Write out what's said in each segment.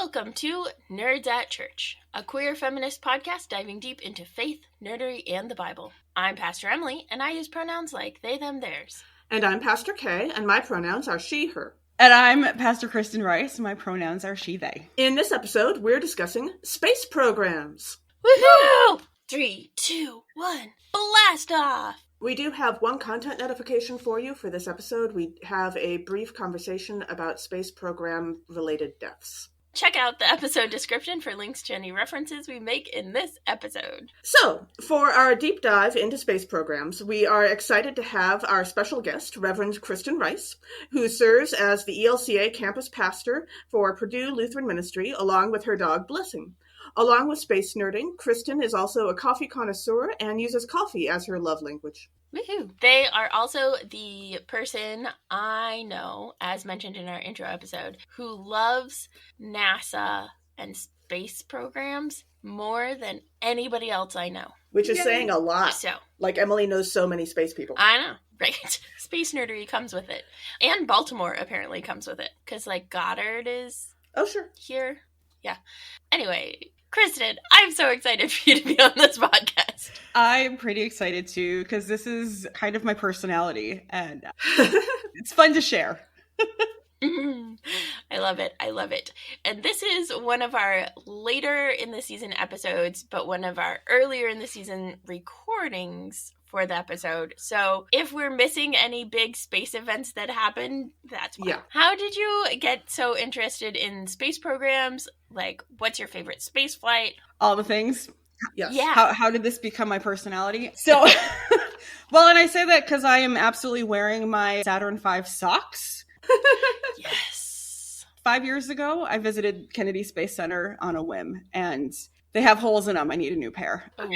Welcome to Nerds at Church, a queer feminist podcast diving deep into faith, nerdery, and the Bible. I'm Pastor Emily, and I use pronouns like they, them, theirs. And I'm Pastor Kay, and my pronouns are she, her. And I'm Pastor Kristin Rice, and my pronouns are she, they. In this episode, we're discussing space programs. Woohoo! 3, 2, 1, blast off! We do have one content notification for you for this episode. We have a brief conversation about space program-related deaths. Check out the episode description for links to any references we make in this episode. So, for our deep dive into space programs, we are excited to have our special guest, Reverend Kristin Rice, who serves as the ELCA campus pastor for Purdue Lutheran Ministry, along with her dog, Blessing. Along with space nerding, Kristin is also a coffee connoisseur and uses coffee as her love language. Woohoo! They are also the person I know, as mentioned in our intro episode, who loves NASA and space programs more than anybody else I know. Which is saying a lot. So, like Emily knows so many space people. I know, right? Space nerdery comes with it. And Baltimore apparently comes with it. Because, Goddard is here. Yeah. Anyway, Kristin, I'm so excited for you to be on this podcast. I'm pretty excited too, because this is kind of my personality, and it's fun to share. I love it. I love it. And this is one of our later in the season episodes, but one of our earlier in the season recordings for the episode. So if we're missing any big space events that happened, that's why. Yeah. How did you get so interested in space programs? What's your favorite space flight? All the things. Yes. Yeah. How did this become my personality? So, well, and I say that because I am absolutely wearing my Saturn V socks. Yes. 5 years ago, I visited Kennedy Space Center on a whim, and they have holes in them. I need a new pair. Oh,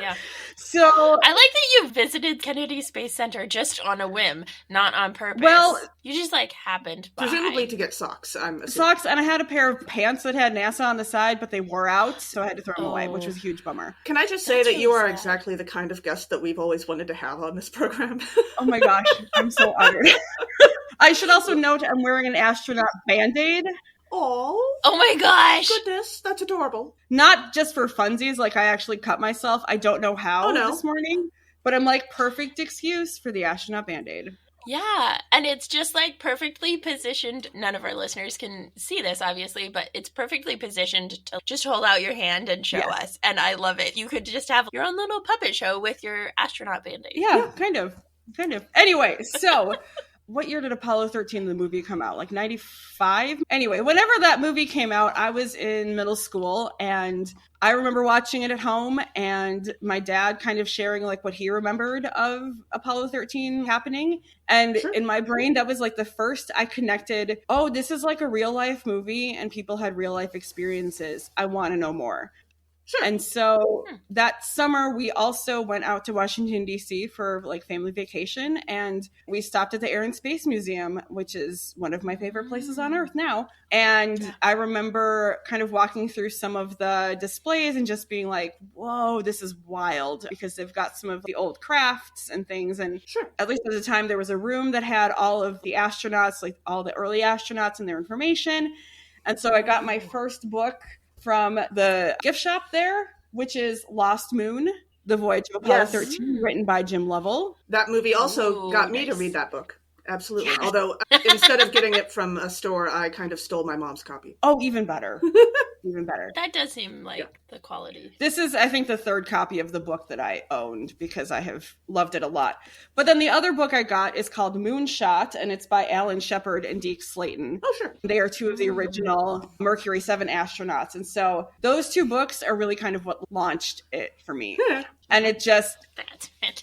yeah. So I like that you visited Kennedy Space Center just on a whim, not on purpose. Well, you just happened by. Presumably to get socks, I'm assuming. Socks, and I had a pair of pants that had NASA on the side, but they wore out, so I had to throw them away, which was a huge bummer. Can I just say That's that you really are sad. exactly the kind of guest that we've always wanted to have on this program? Oh my gosh, I'm so honored. I should also note I'm wearing an astronaut Band-Aid. Oh my gosh! Goodness, that's adorable. Not just for funsies, I actually cut myself. I don't know how this morning, but I'm perfect excuse for the astronaut Band-Aid. Yeah, and it's just perfectly positioned. None of our listeners can see this, obviously, but it's perfectly positioned to just hold out your hand and show us. And I love it. You could just have your own little puppet show with your astronaut Band-Aid. Yeah, kind of. Anyway, so what year did Apollo 13, the movie, come out? 95? Anyway, whenever that movie came out, I was in middle school, and I remember watching it at home, and my dad kind of sharing what he remembered of Apollo 13 happening. And in my brain, that was the first I connected, oh, this is a real life movie, and people had real life experiences. I want to know more. Sure. And so that summer, we also went out to Washington, D.C. for family vacation. And we stopped at the Air and Space Museum, which is one of my favorite places on Earth now. And I remember kind of walking through some of the displays and just being whoa, this is wild, because they've got some of the old crafts and things. And at least at the time, there was a room that had all of the astronauts, all the early astronauts and their information. And so I got my first book from the gift shop there, which is Lost Moon, The Voyage of Apollo 13, written by Jim Lovell. That movie also got me to read that book. Absolutely. Yes. Although instead of getting it from a store, I kind of stole my mom's copy. Oh, even better. Even better. That does seem the quality. This is, I think, the third copy of the book that I owned because I have loved it a lot. But then the other book I got is called Moonshot, and it's by Alan Shepard and Deke Slayton. Oh, sure. They are two of the original Mercury 7 astronauts. And so those two books are really kind of what launched it for me. And it just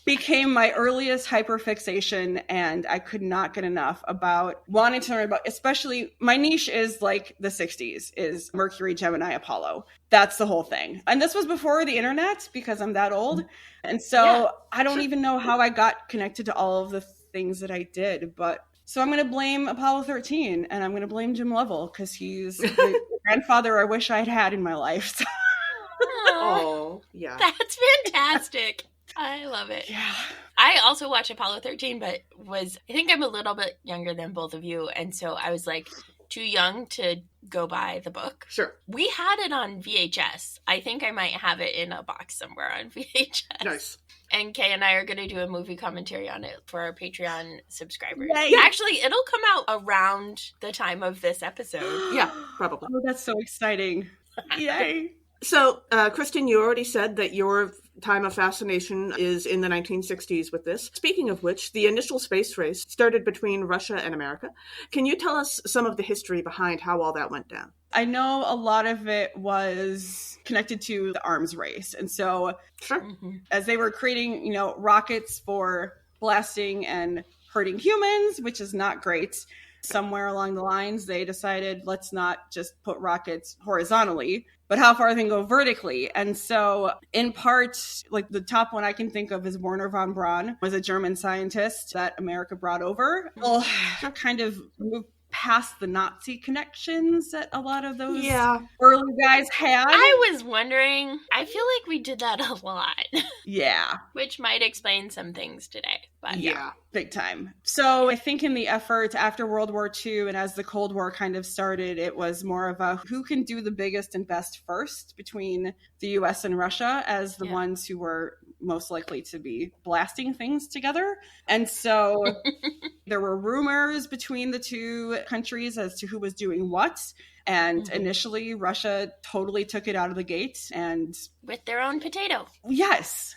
became my earliest hyperfixation, and I could not get enough about wanting to learn about, especially my niche is the 60s, is Mercury, Gemini, Apollo. That's the whole thing. And this was before the internet, because I'm that old. And so I don't even know how I got connected to all of the things that I did. But so I'm going to blame Apollo 13, and I'm going to blame Jim Lovell, because he's the grandfather I wish I'd had in my life. Oh, yeah. That's fantastic. I love it. Yeah. I also watched Apollo 13, but I think I'm a little bit younger than both of you. And so I was too young to go buy the book. Sure. We had it on VHS. I think I might have it in a box somewhere on VHS. Nice. And Kay and I are going to do a movie commentary on it for our Patreon subscribers. Yay. Actually, it'll come out around the time of this episode. Yeah, probably. Oh, that's so exciting. Yay. So, Kristin, you already said that your time of fascination is in the 1960s with this. Speaking of which, the initial space race started between Russia and America. Can you tell us some of the history behind how all that went down? I know a lot of it was connected to the arms race. And so Sure. as they were creating, rockets for blasting and hurting humans, which is not great, somewhere along the lines, they decided, let's not just put rockets horizontally, but how far they can go vertically. And so in part, like the top one I can think of is Werner von Braun, was a German scientist that America brought over. Well, kind of moved past the Nazi connections that a lot of those early guys had. I was wondering, I feel like we did that a lot. Yeah. Which might explain some things today. But Yeah. Big time. So I think in the effort after World War II and as the Cold War kind of started, it was more of a who can do the biggest and best first between the US and Russia as the ones who were most likely to be blasting things together. And so there were rumors between the two countries as to who was doing what. And initially, Russia totally took it out of the gate. And with their own potato. Yes.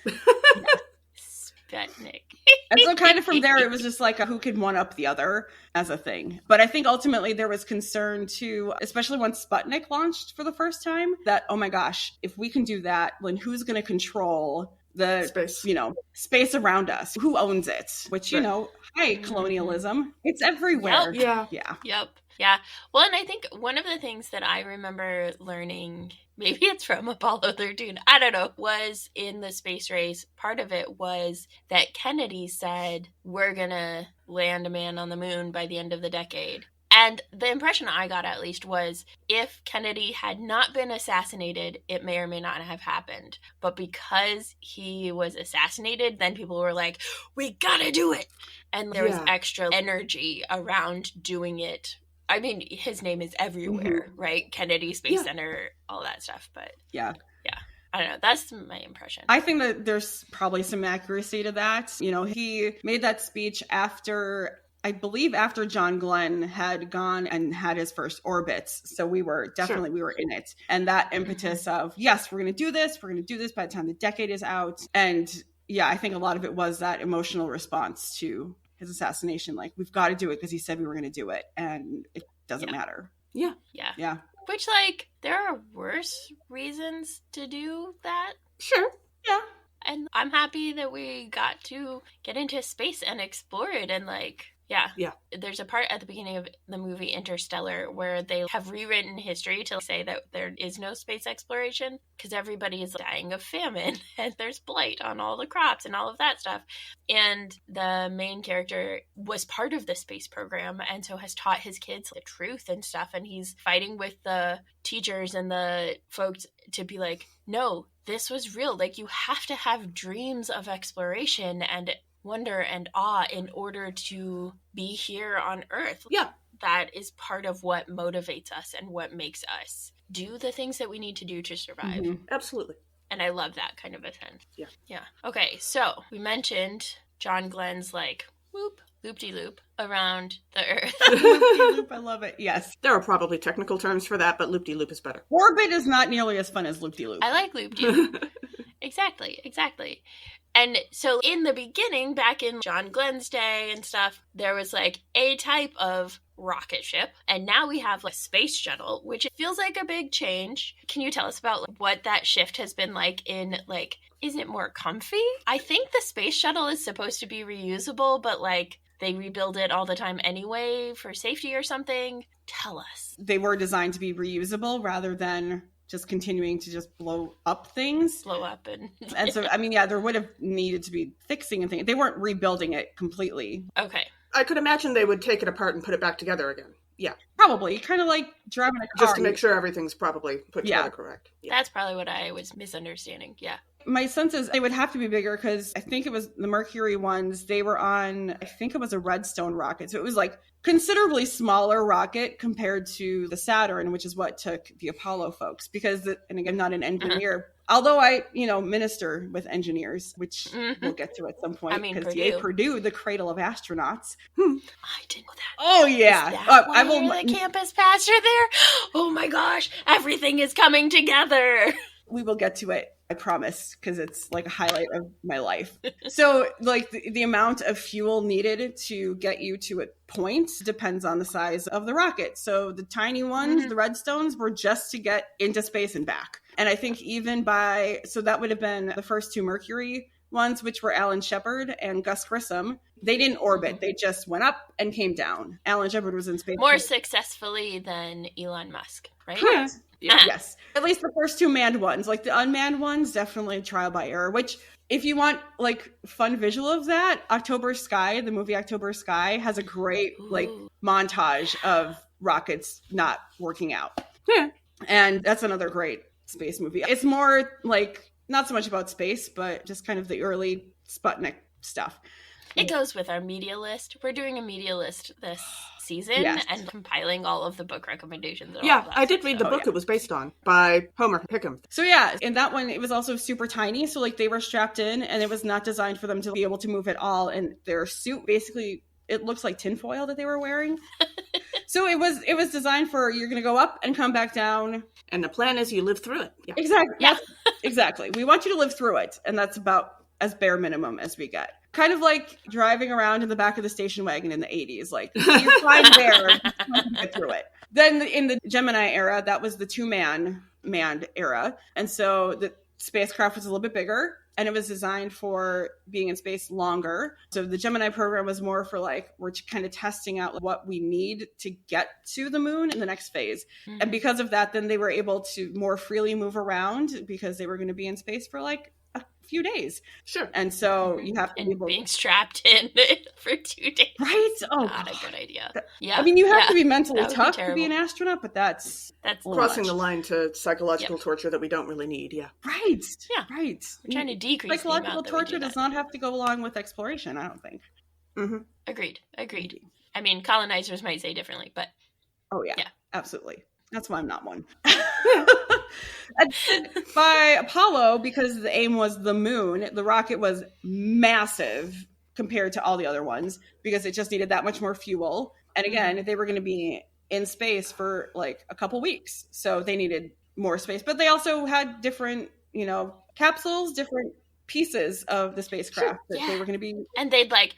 Sputnik. And so kind of from there, it was just like who could one up the other as a thing. But I think ultimately there was concern too, especially once Sputnik launched for the first time, that, oh my gosh, if we can do that, then who's going to control the space, space around us? Who owns it? Which, hi, colonialism. It's everywhere. Yep. Yep. Yeah. Well, and I think one of the things that I remember learning, maybe it's from Apollo 13, I don't know, was in the space race, part of it was that Kennedy said, we're going to land a man on the moon by the end of the decade. And the impression I got, at least, was if Kennedy had not been assassinated, it may or may not have happened. But because he was assassinated, then people were like, we gotta do it. And there was extra energy around doing it. I mean, his name is everywhere, right? Kennedy Space Center, all that stuff. But yeah. I don't know. That's my impression. I think that there's probably some accuracy to that. He made that speech after John Glenn had gone and had his first orbits. So we were in it. And that impetus of, yes, we're going to do this by the time the decade is out. And I think a lot of it was that emotional response to his assassination. Like, we've got to do it because he said we were going to do it. And it doesn't matter. Yeah. Which, there are worse reasons to do that. Sure. Yeah. And I'm happy that we got to get into space and explore it and there's a part at the beginning of the movie Interstellar where they have rewritten history to say that there is no space exploration because everybody is dying of famine and there's blight on all the crops and all of that stuff. And the main character was part of the space program and so has taught his kids the truth and stuff. And he's fighting with the teachers and the folks to be like, no, this was real. Like, you have to have dreams of exploration and wonder and awe in order to be here on Earth. Yeah. That is part of what motivates us and what makes us do the things that we need to do to survive. Absolutely. And I love that kind of a sense. Yeah. Okay, so we mentioned John Glenn's loop-de-loop around the Earth. Loop-de-loop, I love it. Yes. There are probably technical terms for that, but loop-de-loop is better. Orbit is not nearly as fun as loop-de-loop. I like loop-de-loop. Exactly. And so in the beginning, back in John Glenn's day and stuff, there was a type of rocket ship. And now we have a space shuttle, which feels like a big change. Can you tell us about what that shift has been like in is it more comfy? I think the space shuttle is supposed to be reusable, but they rebuild it all the time anyway for safety or something. Tell us. They were designed to be reusable rather than just continuing to just blow up things. And so, there would have needed to be fixing and things. They weren't rebuilding it completely. Okay. I could imagine they would take it apart and put it back together again. Yeah. Probably. Kind of like driving a car. Just to make sure everything's probably put together correct. Yeah. That's probably what I was misunderstanding. Yeah. My sense is they would have to be bigger because I think it was the Mercury ones. They were on, I think it was a Redstone rocket. So it was like considerably smaller rocket compared to the Saturn, which is what took the Apollo folks. Because, and again, I'm not an engineer, although I, minister with engineers, which we'll get to at some point. I mean, Purdue, the cradle of astronauts. I didn't know that. Oh, yeah. Is that why you're the campus pastor there? Oh my gosh, everything is coming together. We will get to it, I promise, because it's like a highlight of my life. So like the amount of fuel needed to get you to a point depends on the size of the rocket. So the tiny ones, the Redstones, were just to get into space and back. And I think so that would have been the first two Mercury ones, which were Alan Shepard and Gus Grissom. They didn't orbit. They just went up and came down. Alan Shepard was in space. More successfully than Elon Musk, right? Correct. Yes. At least the first two manned ones. Like the unmanned ones, definitely trial by error, which if you want like fun visual of that, October Sky, the movie October Sky, has a great like montage of rockets not working out. Yeah. And that's another great space movie. It's more like not so much about space, but just kind of the early Sputnik stuff. It goes with our media list. We're doing a media list this season and compiling all of the book recommendations. Yeah, I did read the book it was based on by Homer Hickam. So yeah, in that one, it was also super tiny. So like they were strapped in and it was not designed for them to be able to move at all. And their suit, basically, it looks like tinfoil that they were wearing. So it was designed for you're going to go up and come back down. And the plan is you live through it. Yeah. Exactly. Yeah. Exactly. We want you to live through it. And that's about as bare minimum as we get. Kind of like driving around in the back of the station wagon in the 80s. Like, you're fine there, you get through it. Then in the Gemini era, that was the two-man manned era. And so the spacecraft was a little bit bigger, and it was designed for being in space longer. So the Gemini program was more for like, we're kind of testing out what we need to get to the moon in the next phase. Mm-hmm. And because of that, then they were able to more freely move around because they were going to be in space for like few days. Sure. And so you have to be able being strapped in for 2 days. Right? Oh, not a good idea. Yeah. I mean, you have to be mentally tough to be an astronaut, but that's crossing the line to psychological torture that we don't really need. Yeah. Right. Yeah. Right. We're trying to decrease psychological torture does not have to go along with exploration, I don't think. Mm-hmm. Agreed. I mean, colonizers might say differently, but oh yeah. Absolutely. That's why I'm not one. By Apollo, because the aim was the moon, the rocket was massive compared to all the other ones because it just needed that much more fuel. And again, they were going to be in space for like a couple weeks. So they needed more space. But they also had different, capsules, different pieces of the spacecraft that they were going to be. And they'd like,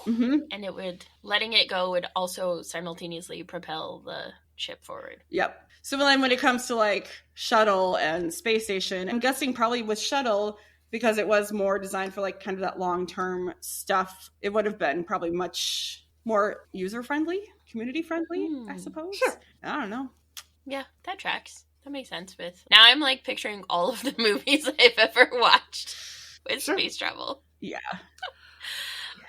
and letting it go would also simultaneously propel the ship forward. Yep. So then when it comes to like shuttle and space station, I'm guessing probably with shuttle, because it was more designed for like kind of that long-term stuff, it would have been probably much more user-friendly, community-friendly, I suppose. Sure. I don't know. Yeah, that tracks. That makes sense with... Now I'm like picturing all of the movies I've ever watched with space travel. Yeah.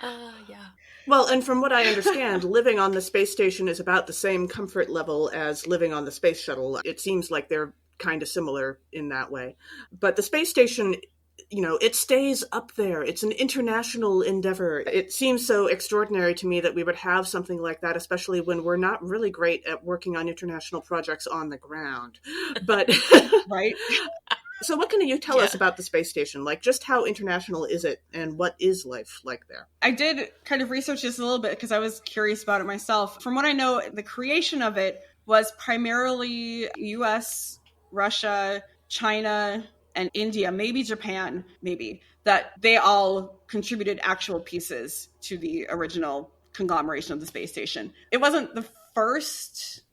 Yeah. Well, and from what I understand, living on the space station is about the same comfort level as living on the space shuttle. It seems like they're kind of similar in that way. But the space station, it stays up there. It's an international endeavor. It seems so extraordinary to me that we would have something like that, especially when we're not really great at working on international projects on the ground. But right. So what can you tell us about the space station? Like, just how international is it, and what is life like there? I did kind of research this a little bit because I was curious about it myself. From what I know, the creation of it was primarily US, Russia, China, and India, maybe Japan, that they all contributed actual pieces to the original conglomeration of the space station. It wasn't the first,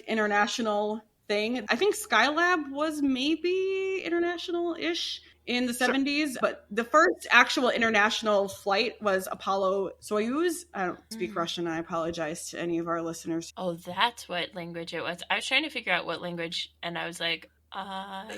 international thing. I think Skylab was maybe international-ish in the 70s, but the first actual international flight was Apollo Soyuz. I don't speak Russian. I apologize to any of our listeners. Oh, that's what language it was. I was trying to figure out what language, and I was like,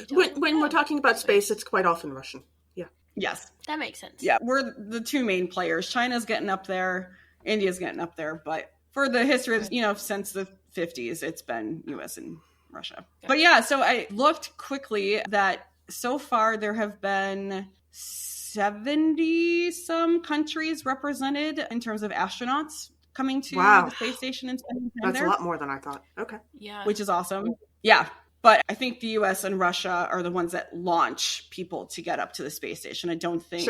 when we're talking about space, it's quite often Russian. Yeah. Yes. That makes sense. Yeah, we're the two main players. China's getting up there. India's getting up there. But for the history of, since the 50s, it's been U.S. and Russia. But yeah, so I looked quickly that so far there have been 70 some countries represented in terms of astronauts coming to the space station and spending time there. That's a lot more than I thought. Okay. Yeah. Which is awesome. Yeah. But I think the US and Russia are the ones that launch people to get up to the space station. I don't think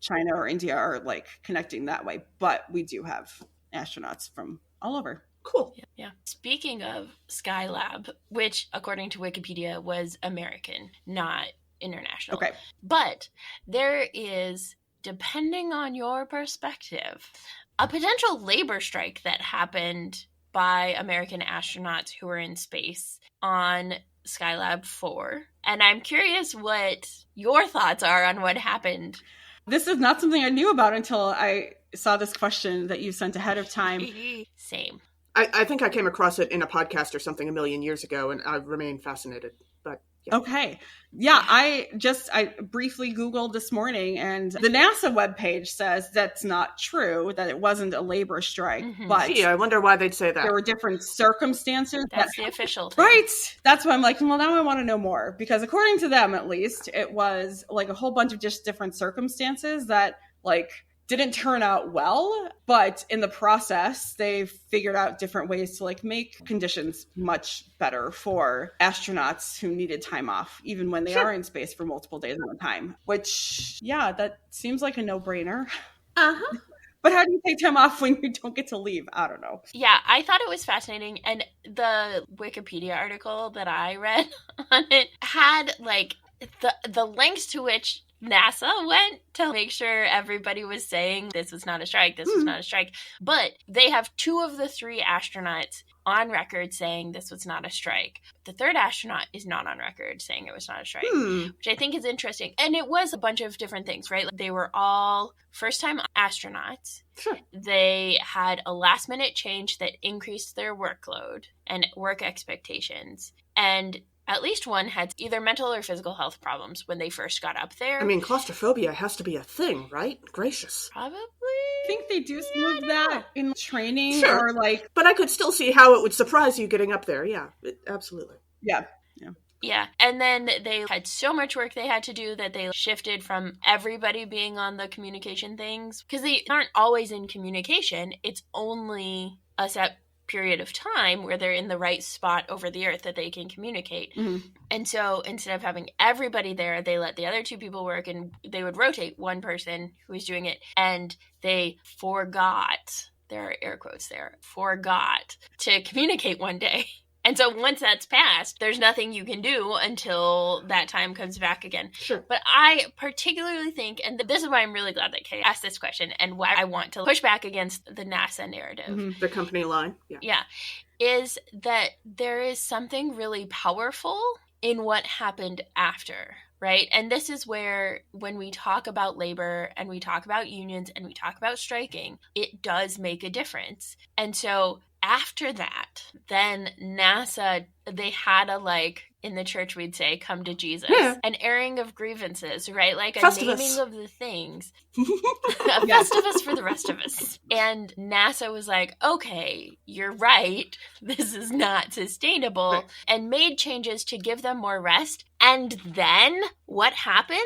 China or India are like connecting that way, but we do have astronauts from all over. Cool. Yeah. Speaking of Skylab, which according to Wikipedia was American, not international. Okay. But there is, depending on your perspective, a potential labor strike that happened by American astronauts who were in space on Skylab 4. And I'm curious what your thoughts are on what happened. This is not something I knew about until I saw this question that you sent ahead of time. Same. I think I came across it in a podcast or something a million years ago, and I remain fascinated. But yeah. Okay. Yeah, I briefly Googled this morning, and the NASA webpage says that's not true, that it wasn't a labor strike. Mm-hmm. But gee, I wonder why they'd say that. There were different circumstances. That's the official thing. Right. That's why I'm like, well, now I want to know more. Because according to them, at least, it was like a whole bunch of just different circumstances that like didn't turn out well, but in the process, they figured out different ways to like make conditions much better for astronauts who needed time off, even when they are in space for multiple days at a time, which, yeah, that seems like a no-brainer. Uh-huh. But how do you take time off when you don't get to leave? I don't know. Yeah, I thought it was fascinating. And the Wikipedia article that I read on it had like the lengths to which NASA went to make sure everybody was saying this was not a strike, this was not a strike. But they have 2 of the 3 astronauts on record saying this was not a strike. The 3rd astronaut is not on record saying it was not a strike, which I think is interesting. And it was a bunch of different things, right? Like they were all first-time astronauts. Sure. They had a last-minute change that increased their workload and work expectations. And at least one had either mental or physical health problems when they first got up there. I mean, claustrophobia has to be a thing, right? Gracious. Probably. I think they do some of that in training or like... But I could still see how it would surprise you getting up there. Yeah, absolutely. Yeah. Yeah, and then they had so much work they had to do that they shifted from everybody being on the communication things. Because they aren't always in communication. It's only a set period of time where they're in the right spot over the earth that they can communicate. And so instead of having everybody there, they let the other 2 people work, and they would rotate one person who was doing it, and they forgot, there are air quotes there, forgot to communicate one day. And so once that's passed, there's nothing you can do until that time comes back again. Sure. But I particularly think, and this is why I'm really glad that Kay asked this question and why I want to push back against the NASA narrative. The company line. Yeah. Is that there is something really powerful in what happened after, right? And this is where when we talk about labor and we talk about unions and we talk about striking, it does make a difference. And so after that, then NASA, they had a, like, in the church we'd say, come to Jesus. Yeah. An airing of grievances, right? Like a Festivus. Naming of the things. A Festivus for the rest of us. And NASA was like, okay, you're right. This is not sustainable. Right. And made changes to give them more rest. And then what happened?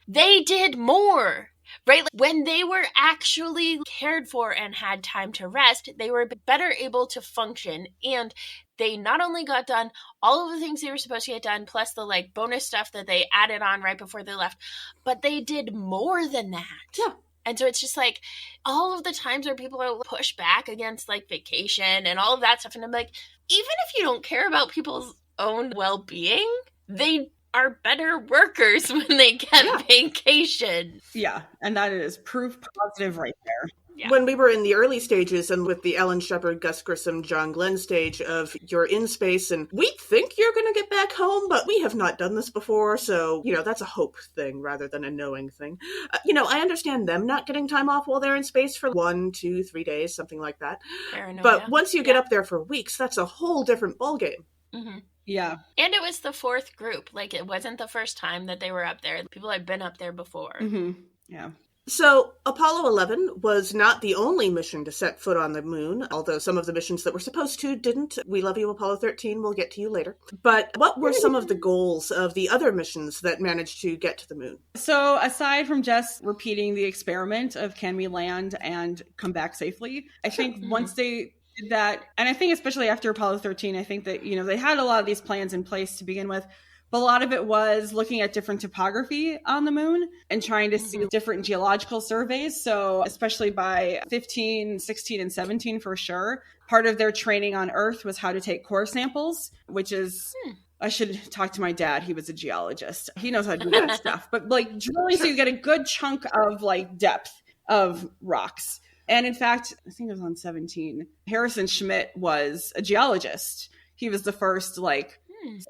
They did more. Right? Like when they were actually cared for and had time to rest, they were better able to function. And they not only got done all of the things they were supposed to get done, plus the like bonus stuff that they added on right before they left, but they did more than that. Yeah. And so it's just like all of the times where people are push back against like vacation and all of that stuff. And I'm like, even if you don't care about people's own well-being, they are better workers when they get vacation. Yeah, and that is proof positive right there. Yeah. When we were in the early stages and with the Ellen Shepard, Gus Grissom, John Glenn stage of you're in space and we think you're going to get back home, but we have not done this before. So, that's a hope thing rather than a knowing thing. I understand them not getting time off while they're in space for 1, 2, 3 days, something like that. Paranoia. But once you get up there for weeks, that's a whole different ballgame. Mm-hmm. Yeah. And it was the 4th group. Like, it wasn't the first time that they were up there. People had been up there before. Mm-hmm. Yeah. So Apollo 11 was not the only mission to set foot on the moon, although some of the missions that were supposed to didn't. We love you, Apollo 13. We'll get to you later. But what were some of the goals of the other missions that managed to get to the moon? So aside from just repeating the experiment of can we land and come back safely, I think once they did that, and I think especially after Apollo 13, I think that, they had a lot of these plans in place to begin with. But a lot of it was looking at different topography on the moon and trying to see different geological surveys. So especially by 15, 16, and 17 for sure, part of their training on Earth was how to take core samples, which is... I should talk to my dad. He was a geologist. He knows how to do that stuff. But drilling so you get a good chunk of depth of rocks. And in fact, I think it was on 17, Harrison Schmitt was a geologist. He was the first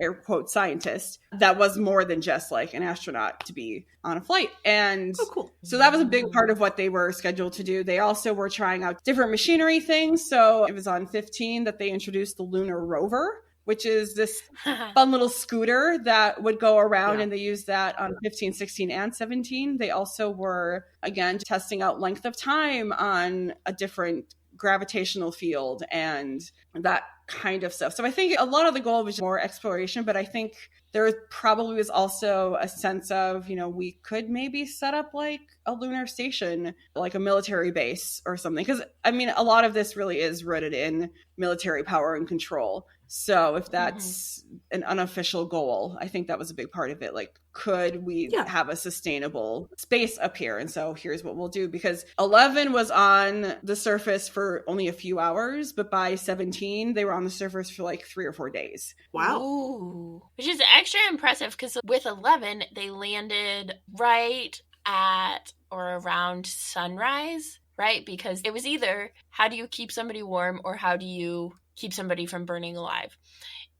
air quote scientist that was more than just an astronaut to be on a flight. And cool. So that was a big part of what they were scheduled to do. They also were trying out different machinery things. So it was on 15 that they introduced the lunar rover, which is this fun little scooter that would go around, and they used that on 15, 16, and 17. They also were, again, testing out length of time on a different gravitational field and that kind of stuff. So I think a lot of the goal was more exploration, but I think there probably was also a sense of, we could maybe set up a lunar station, like a military base or something. Because, a lot of this really is rooted in military power and control. So if that's an unofficial goal, I think that was a big part of it. Could we have a sustainable space up here? And so here's what we'll do. Because 11 was on the surface for only a few hours, but by 17, they were on the surface for 3 or 4 days. Wow. Ooh. Which is extra impressive because with 11, they landed right at or around sunrise, right? Because it was either how do you keep somebody warm or how do you keep somebody from burning alive?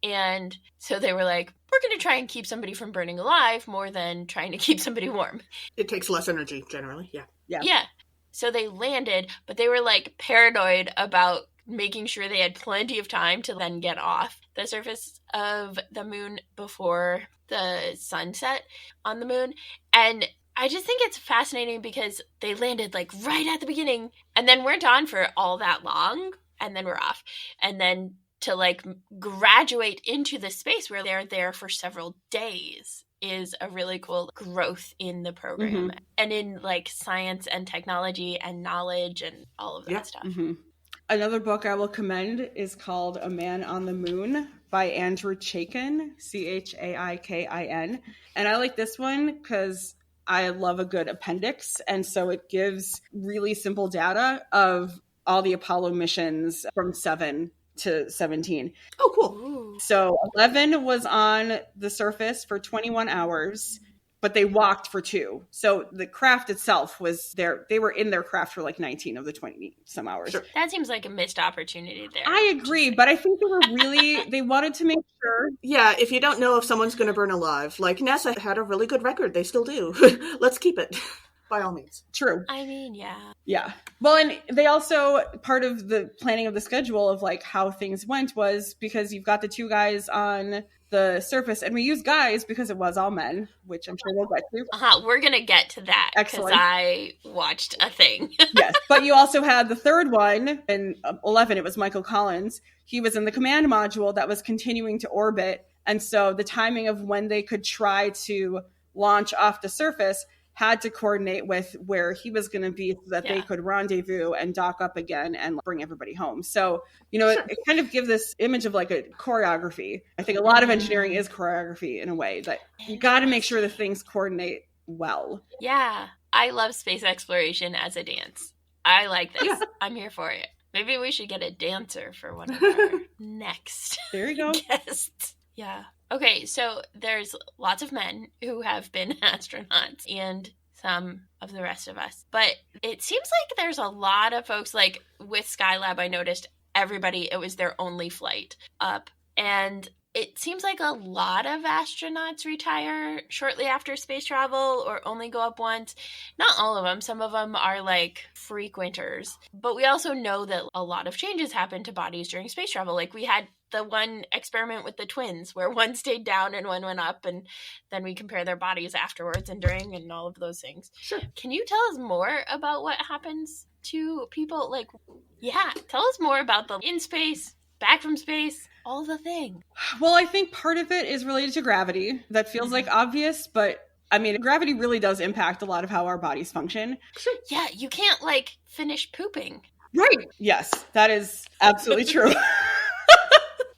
And so they were like, we're going to try and keep somebody from burning alive more than trying to keep somebody warm. It takes less energy, generally. Yeah. So they landed, but they were paranoid about making sure they had plenty of time to then get off the surface of the moon before the sunset on the moon. And I just think it's fascinating because they landed right at the beginning and then weren't on for all that long. And then we're off. And then to graduate into the space where they're there for several days is a really cool growth in the program and in science and technology and knowledge and all of that stuff. Another book I will commend is called A Man on the Moon by Andrew Chaikin, Chaikin. And I like this one because I love a good appendix. And so it gives really simple data of all the Apollo missions from 7 to 17. Oh, cool. Ooh. So 11 was on the surface for 21 hours, but they walked for 2. So the craft itself was there. They were in their craft for 19 of the 20 some hours. Sure. That seems like a missed opportunity there. I agree, but I think they were they wanted to make sure. Yeah, if you don't know if someone's going to burn alive, NASA had a really good record. They still do. Let's keep it. By all means. True. Yeah. Yeah. Well, and they also, part of the planning of the schedule of how things went was because you've got the 2 guys on the surface, and we use guys because it was all men, which I'm sure we'll get to. We're going to get to that because I watched a thing. Yes. But you also had the third one in 11. It was Michael Collins. He was in the command module that was continuing to orbit. And so the timing of when they could try to launch off the surface had to coordinate with where he was going to be so that they could rendezvous and dock up again and bring everybody home. So, it kind of gives this image of a choreography. I think a lot of engineering is choreography in a way that you got to make sure that things coordinate well. Yeah. I love space exploration as a dance. I like this. Yeah. I'm here for it. Maybe we should get a dancer for one of our next There you go. guests. Yeah. Okay, so there's lots of men who have been astronauts and some of the rest of us. But it seems like there's a lot of folks, with Skylab, I noticed it was their only flight up. And it seems like a lot of astronauts retire shortly after space travel or only go up once. Not all of them. Some of them are like frequenters. But we also know that a lot of changes happen to bodies during space travel. Like we had the one experiment with the twins where one stayed down and one went up, and then we compare their bodies afterwards and during and all of those things. Sure. Can you tell us more about what happens to people? Like, yeah, tell us more about the in space, back from space, all the thing. Well, I think part of it is related to gravity. That feels like obvious, but I mean, gravity really does impact a lot of how our bodies function. Yeah, you can't like finish pooping. Right. Yes, that is absolutely true.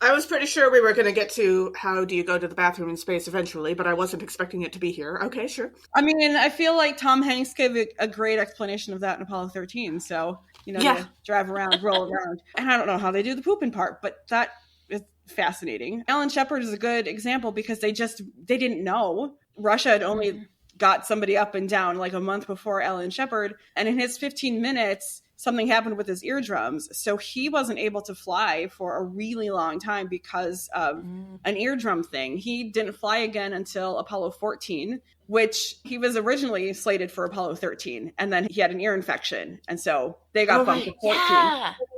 I was pretty sure we were going to get to how do you go to the bathroom in space eventually, but I wasn't expecting it to be here. Okay, sure. I mean, I feel like Tom Hanks gave a great explanation of that in Apollo 13. So, you know, Yeah. they drive around, roll around. And I don't know how they do the pooping part, but that is fascinating. Alan Shepard is a good example because they didn't know. Russia had only got somebody up and down like a month before Alan Shepard. And in his 15 minutes, something happened with his eardrums. So he wasn't able to fly for a really long time because of an eardrum thing. He didn't fly again until Apollo 14, which he was originally slated for Apollo 13. And then he had an ear infection. And so they got bumped to 14.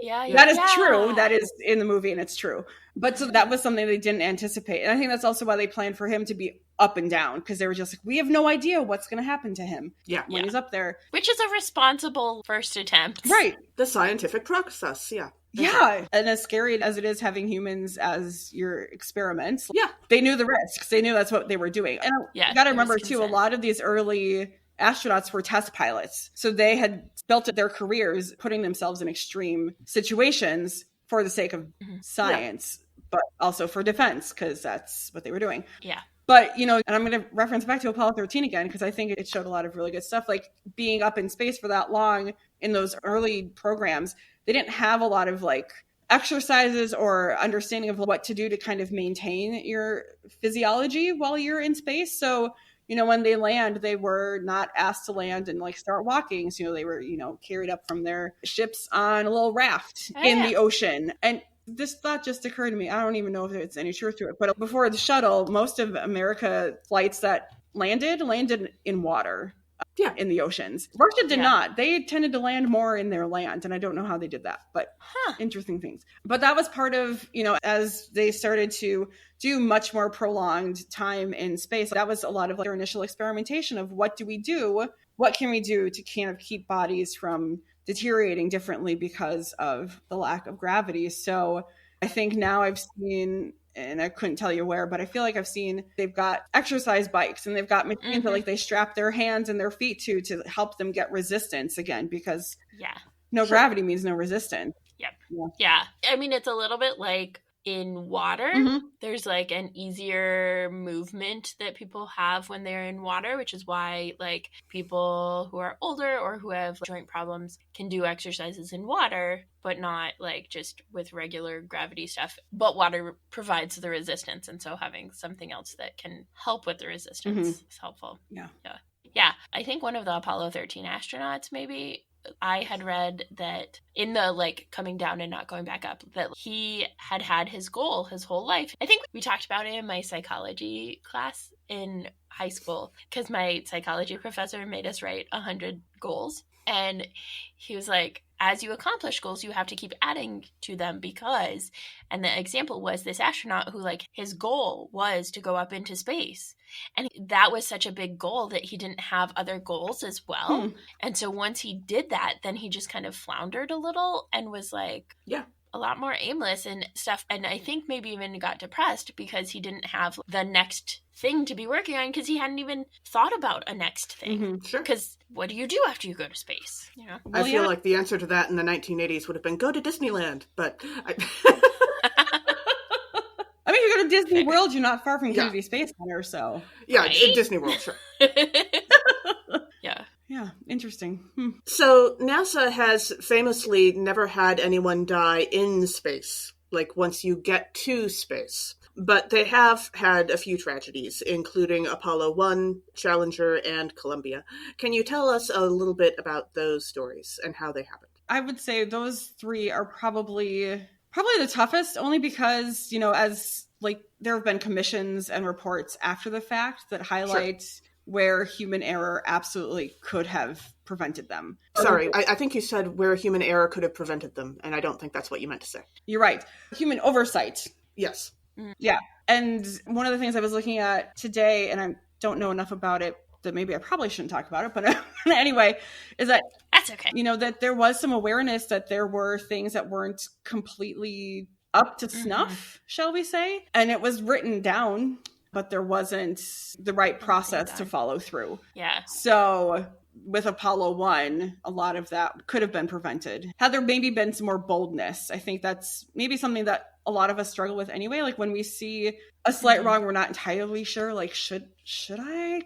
Yeah. That is true. That is in the movie and it's true. But so that was something they didn't anticipate. And I think that's also why they planned for him to be up and down, because they were just like, we have no idea what's going to happen to him when he's up there. Which is a responsible first attempt. Right. The scientific process, yeah. Yeah. And as scary as it is having humans as your experiments, Yeah. they knew the risks. They knew that's what they were doing. And you got to remember, too, a lot of these early astronauts were test pilots. So they had built their careers putting themselves in extreme situations for the sake of science, but also for defense, because that's what they were doing. Yeah. But, you know, and I'm going to reference back to Apollo 13 again, because I think it showed a lot of really good stuff. Like being up in space for that long in those early programs, they didn't have a lot of like exercises or understanding of what to do to kind of maintain your physiology while you're in space. So, you know, when they land, they were not asked to land and like start walking. So, you know, they were, you know, carried up from their ships on a little raft in the ocean. And this thought just occurred to me. I don't even know if it's any truth to it, but before the shuttle, most of America flights that landed in water, in the oceans. Russia did not. They tended to land more in their land, and I don't know how they did that, but interesting things. But that was part of, you know, as they started to do much more prolonged time in space, that was a lot of like their initial experimentation of what do we do? What can we do to kind of keep bodies from deteriorating differently because of the lack of gravity? So I think now I've seen, and I couldn't tell you where, but I feel like I've seen they've got exercise bikes and they've got machines that like they strap their hands and their feet to help them get resistance again, because gravity means no resistance. Yeah. I mean, it's a little bit like in water, there's like an easier movement that people have when they're in water, which is why like people who are older or who have joint problems can do exercises in water, but not like just with regular gravity stuff. But water provides the resistance, and so having something else that can help with the resistance is helpful. Yeah. I think one of the Apollo 13 astronauts, maybe, I had read that in the like coming down and not going back up, that he had his goal his whole life. I think we talked about it in my psychology class in high school, because my psychology professor made us write 100 goals. And he was like, as you accomplish goals, you have to keep adding to them because, and the example was this astronaut who like his goal was to go up into space. And that was such a big goal that he didn't have other goals as well. And so once he did that, then he just kind of floundered a little and was like, a lot more aimless and stuff. And I think maybe even got depressed because he didn't have the next thing to be working on, because he hadn't even thought about a next thing. Because what do you do after you go to space? You know? I feel like the answer to that in the 1980s would have been go to Disneyland, but I mean, you go to Disney World, you're not far from Kennedy Space Center, so Disney World, sure. Yeah, interesting. So NASA has famously never had anyone die in space, like once you get to space. But they have had a few tragedies, including Apollo 1, Challenger, and Columbia. Can you tell us a little bit about those stories and how they happened? I would say those three are probably the toughest, only because, you know, as like there have been commissions and reports after the fact that highlight where human error absolutely could have prevented them. Sorry, I think you said where human error could have prevented them, and I don't think that's what you meant to say. You're right. Human oversight. Yes. Yeah. And one of the things I was looking at today, and I don't know enough about it that maybe I probably shouldn't talk about it, but anyway, is that that's okay. You know, that there was some awareness that there were things that weren't completely up to snuff, shall we say? And it was written down, but there wasn't the right process to follow through. Yeah. So with Apollo 1, a lot of that could have been prevented. Had there maybe been some more boldness, I think that's maybe something that a lot of us struggle with anyway. Like when we see a slight wrong, we're not entirely sure, like,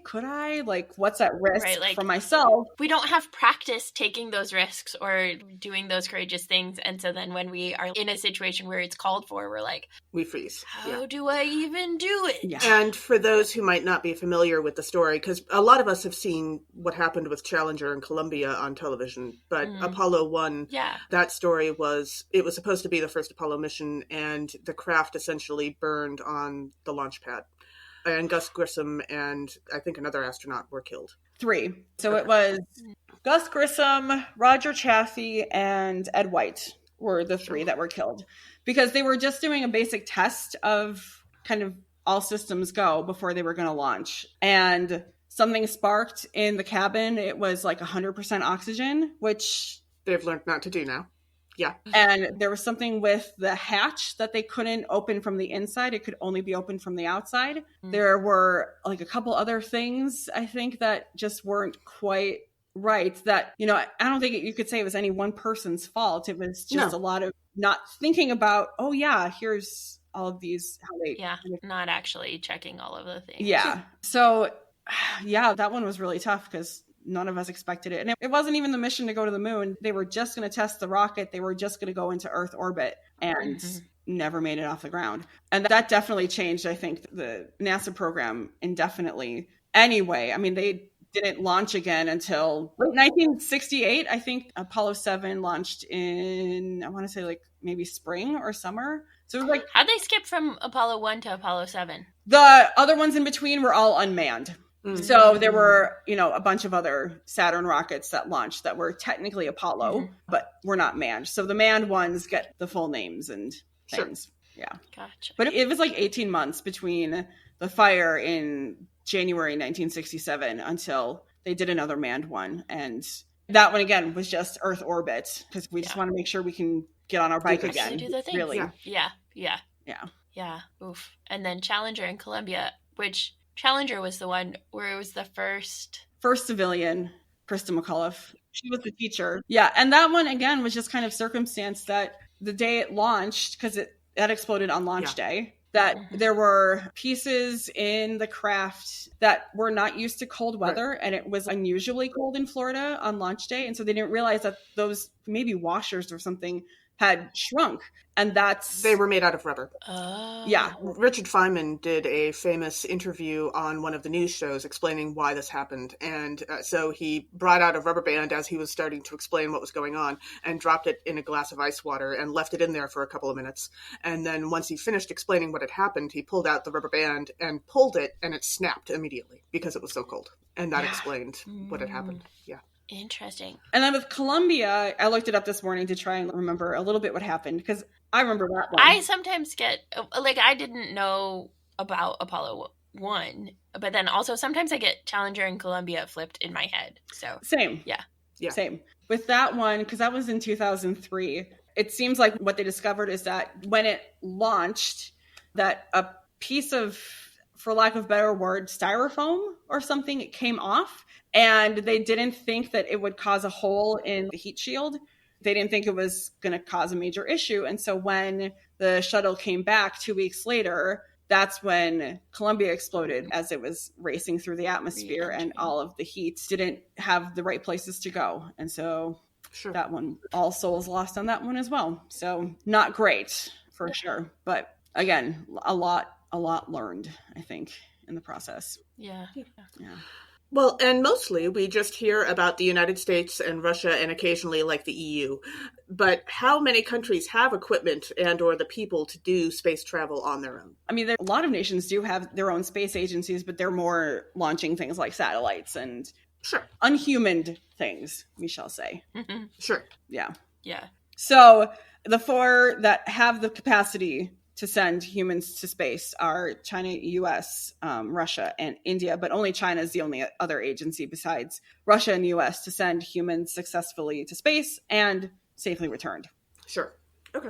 could I, like, what's at risk for myself? We don't have practice taking those risks or doing those courageous things. And so then when we are in a situation where it's called for, we're like, we freeze. How do I even do it? Yeah. And for those who might not be familiar with the story, because a lot of us have seen what happened with Challenger and Columbia on television, but Apollo 1, that story it was supposed to be the first Apollo mission, and the craft essentially burned on the launch pad. And Gus Grissom and I think another astronaut were killed. 3. So it was Gus Grissom, Roger Chaffee, and Ed White were the 3 that were killed. Because they were just doing a basic test of kind of all systems go before they were going to launch. And something sparked in the cabin. It was like 100% oxygen, which they've learned not to do now. Yeah. And there was something with the hatch that they couldn't open from the inside. It could only be opened from the outside. There were like a couple other things, I think, that just weren't quite right. That, you know, I don't think you could say it was any one person's fault. It was just a lot of not thinking about, oh yeah, here's all of these. How they, not actually checking all of the things. Yeah. So yeah, that one was really tough because none of us expected it. And it wasn't even the mission to go to the moon. They were just going to test the rocket. They were just going to go into Earth orbit and never made it off the ground. And that definitely changed, I think, the NASA program indefinitely. Anyway, I mean, they didn't launch again until 1968. I think Apollo 7 launched in, I want to say like maybe spring or summer. So it was like, how'd they skip from Apollo 1 to Apollo 7? The other ones in between were all unmanned. So there were, you know, a bunch of other Saturn rockets that launched that were technically Apollo, but were not manned. So the manned ones get the full names and things. Yeah. Gotcha. But it was like 18 months between the fire in January 1967 until they did another manned one. And that one, again, was just Earth orbit because we just want to make sure we can get on our bike again. Do the thing. Really. Yeah. Oof. And then Challenger and Columbia, which Challenger was the one where it was the first civilian, Krista McAuliffe. She was the teacher. Yeah. And that one, again, was just kind of circumstance that the day it launched, because that exploded on launch day, that there were pieces in the craft that were not used to cold weather. And it was unusually cold in Florida on launch day. And so they didn't realize that those maybe washers or something had shrunk. And they were made out of rubber. Oh. Yeah. Richard Feynman did a famous interview on one of the news shows explaining why this happened. And so he brought out a rubber band as he was starting to explain what was going on and dropped it in a glass of ice water and left it in there for a couple of minutes. And then once he finished explaining what had happened, he pulled out the rubber band and pulled it, and it snapped immediately because it was so cold. And that explained what had happened. Yeah. Interesting. And then with Columbia, I looked it up this morning to try and remember a little bit what happened, because I remember that one. I sometimes get, like, I didn't know about Apollo 1, but then also sometimes I get Challenger and Columbia flipped in my head. So Same. Yeah. Same. With that one, because that was in 2003, it seems like what they discovered is that when it launched, that a piece of, for lack of a better word, styrofoam or something, it came off. And they didn't think that it would cause a hole in the heat shield. They didn't think it was going to cause a major issue. And so when the shuttle came back 2 weeks later, that's when Columbia exploded as it was racing through the atmosphere, and all of the heat didn't have the right places to go. And so that one, all souls lost on that one as well. So not great for sure. But again, a lot learned, I think, in the process. Yeah. Well, and mostly we just hear about the United States and Russia and occasionally like the EU. But how many countries have equipment and or the people to do space travel on their own? I mean, a lot of nations do have their own space agencies, but they're more launching things like satellites and Sure. unhuman things, we shall say. Sure. Yeah. Yeah. So the 4 that have the capacity to send humans to space are China, US, Russia, and India, but only China is the only other agency besides Russia and US to send humans successfully to space and safely returned. Sure. Okay.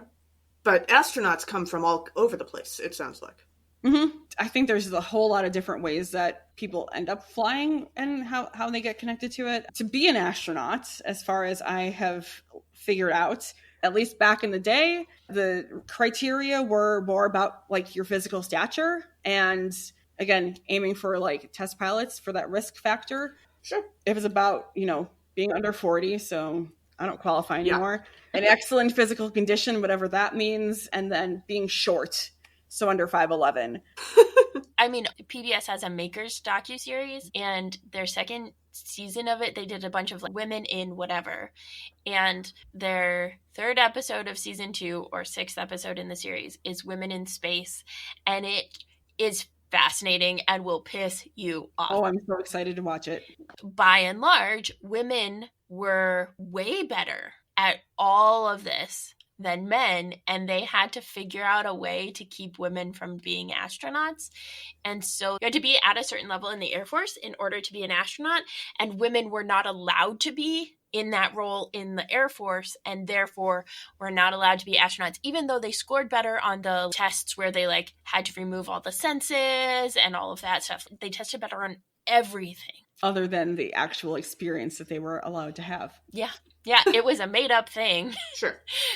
But astronauts come from all over the place, it sounds like. Mm-hmm. I think there's a whole lot of different ways that people end up flying and how they get connected to it. To be an astronaut, as far as I have figured out, at least back in the day, the criteria were more about like your physical stature and, again, aiming for like test pilots for that risk factor. Sure. It was about, being under 40, so I don't qualify anymore. Yeah. An excellent physical condition, whatever that means, and then being short, so under 5'11". I mean, PBS has a Makers docuseries, and their second season of it, they did a bunch of like women in whatever. And their third episode of season 2 or 6th episode in the series is Women in Space. And it is fascinating and will piss you off. Oh, I'm so excited to watch it. By and large, women were way better at all of this than men, and they had to figure out a way to keep women from being astronauts. And so you had to be at a certain level in the Air Force in order to be an astronaut, and women were not allowed to be in that role in the Air Force, and therefore were not allowed to be astronauts, even though they scored better on the tests where they like had to remove all the senses and all of that stuff. They tested better on everything. Other than the actual experience that they were allowed to have. Yeah. Yeah, it was a made-up thing. Sure.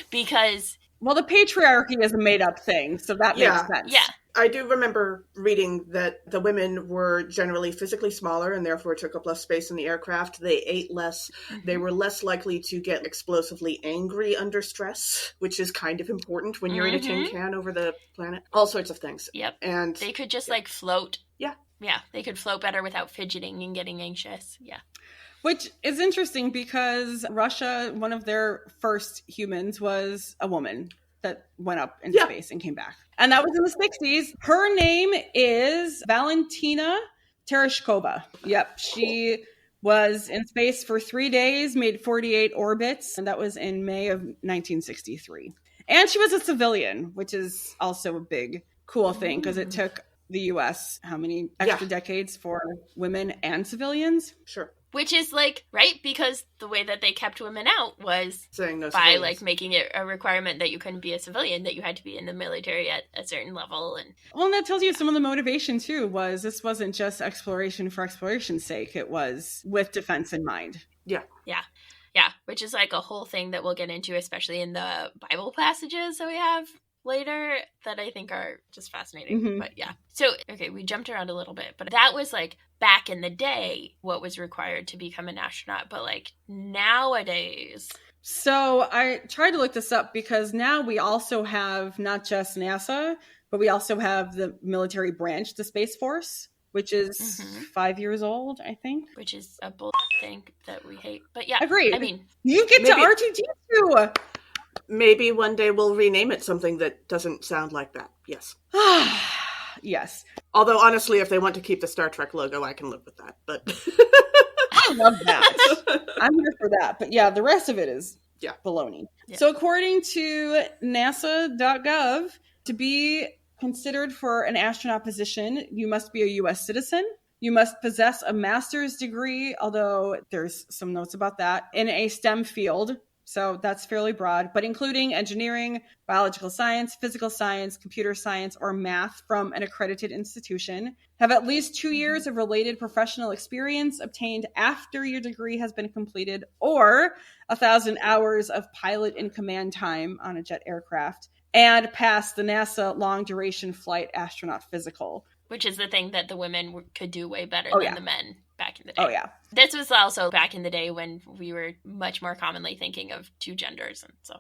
Because... Well, the patriarchy is a made-up thing, so that makes sense. Yeah. I do remember reading that the women were generally physically smaller and therefore took up less space in the aircraft. They ate less. Mm-hmm. They were less likely to get explosively angry under stress, which is kind of important when you're in a tin can over the planet. All sorts of things. Yep. And they could just like float. Yeah. Yeah, they could float better without fidgeting and getting anxious. Yeah. Which is interesting because Russia, one of their first humans was a woman that went up into space and came back. And that was in the 60s. Her name is Valentina Tereshkova. Yep. She was in space for 3 days, made 48 orbits, and that was in May of 1963. And she was a civilian, which is also a big, cool thing because it took the U.S. how many extra decades for women and civilians? Sure. Which is like, right? Because the way that they kept women out was saying no by civilians. like making it a requirement that you couldn't be a civilian, that you had to be in the military at a certain level. And that tells you some of the motivation too was this wasn't just exploration for exploration's sake. It was with defense in mind. Yeah. Yeah. Yeah. Which is like a whole thing that we'll get into, especially in the Bible passages that we have later that I think are just fascinating. Mm-hmm. But yeah. So, okay, we jumped around a little bit, but that was like back in the day what was required to become an astronaut. But like nowadays. So I tried to look this up because now we also have not just NASA, but we also have the military branch, the Space Force, which is 5 years old, I think. Which is a bull thing that we hate. But yeah. Agreed. I mean, you get to R2-D2. Maybe one day we'll rename it something that doesn't sound like that. Yes. Yes. Although, honestly, if they want to keep the Star Trek logo, I can live with that. But I love that. I'm here for that. But yeah, the rest of it is baloney. Yeah. So according to NASA.gov, to be considered for an astronaut position, you must be a U.S. citizen. You must possess a master's degree, although there's some notes about that, in a STEM field. So that's fairly broad, but including engineering, biological science, physical science, computer science, or math from an accredited institution. Have at least 2 years of related professional experience obtained after your degree has been completed, or 1,000 hours of pilot and command time on a jet aircraft, and pass the NASA long duration flight astronaut physical. Which is the thing that the women could do way better than the men back in the day. Oh, yeah. This was also back in the day when we were much more commonly thinking of two genders. And so,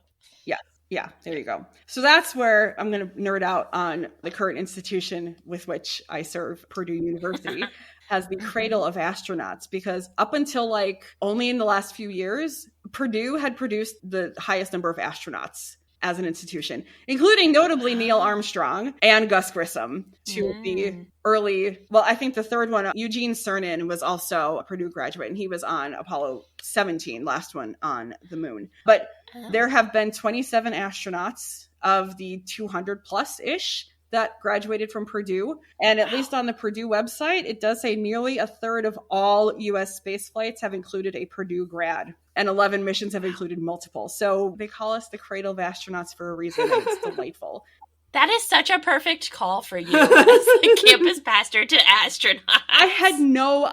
yeah. Yeah, there you go. So that's where I'm going to nerd out on the current institution with which I serve, Purdue University, has the cradle of astronauts, because up until like only in the last few years, Purdue had produced the highest number of astronauts as an institution, including notably Neil Armstrong and Gus Grissom, two of the early, well, I think the third one, Eugene Cernan, was also a Purdue graduate, and he was on Apollo 17, last one on the moon. But there have been 27 astronauts of the 200 plus ish that graduated from Purdue. And at least on the Purdue website, it does say nearly a third of all U.S. space flights have included a Purdue grad, and 11 missions have included multiple. So they call us the cradle of astronauts for a reason, and it's delightful. That is such a perfect call for you as a campus pastor to astronauts. I had no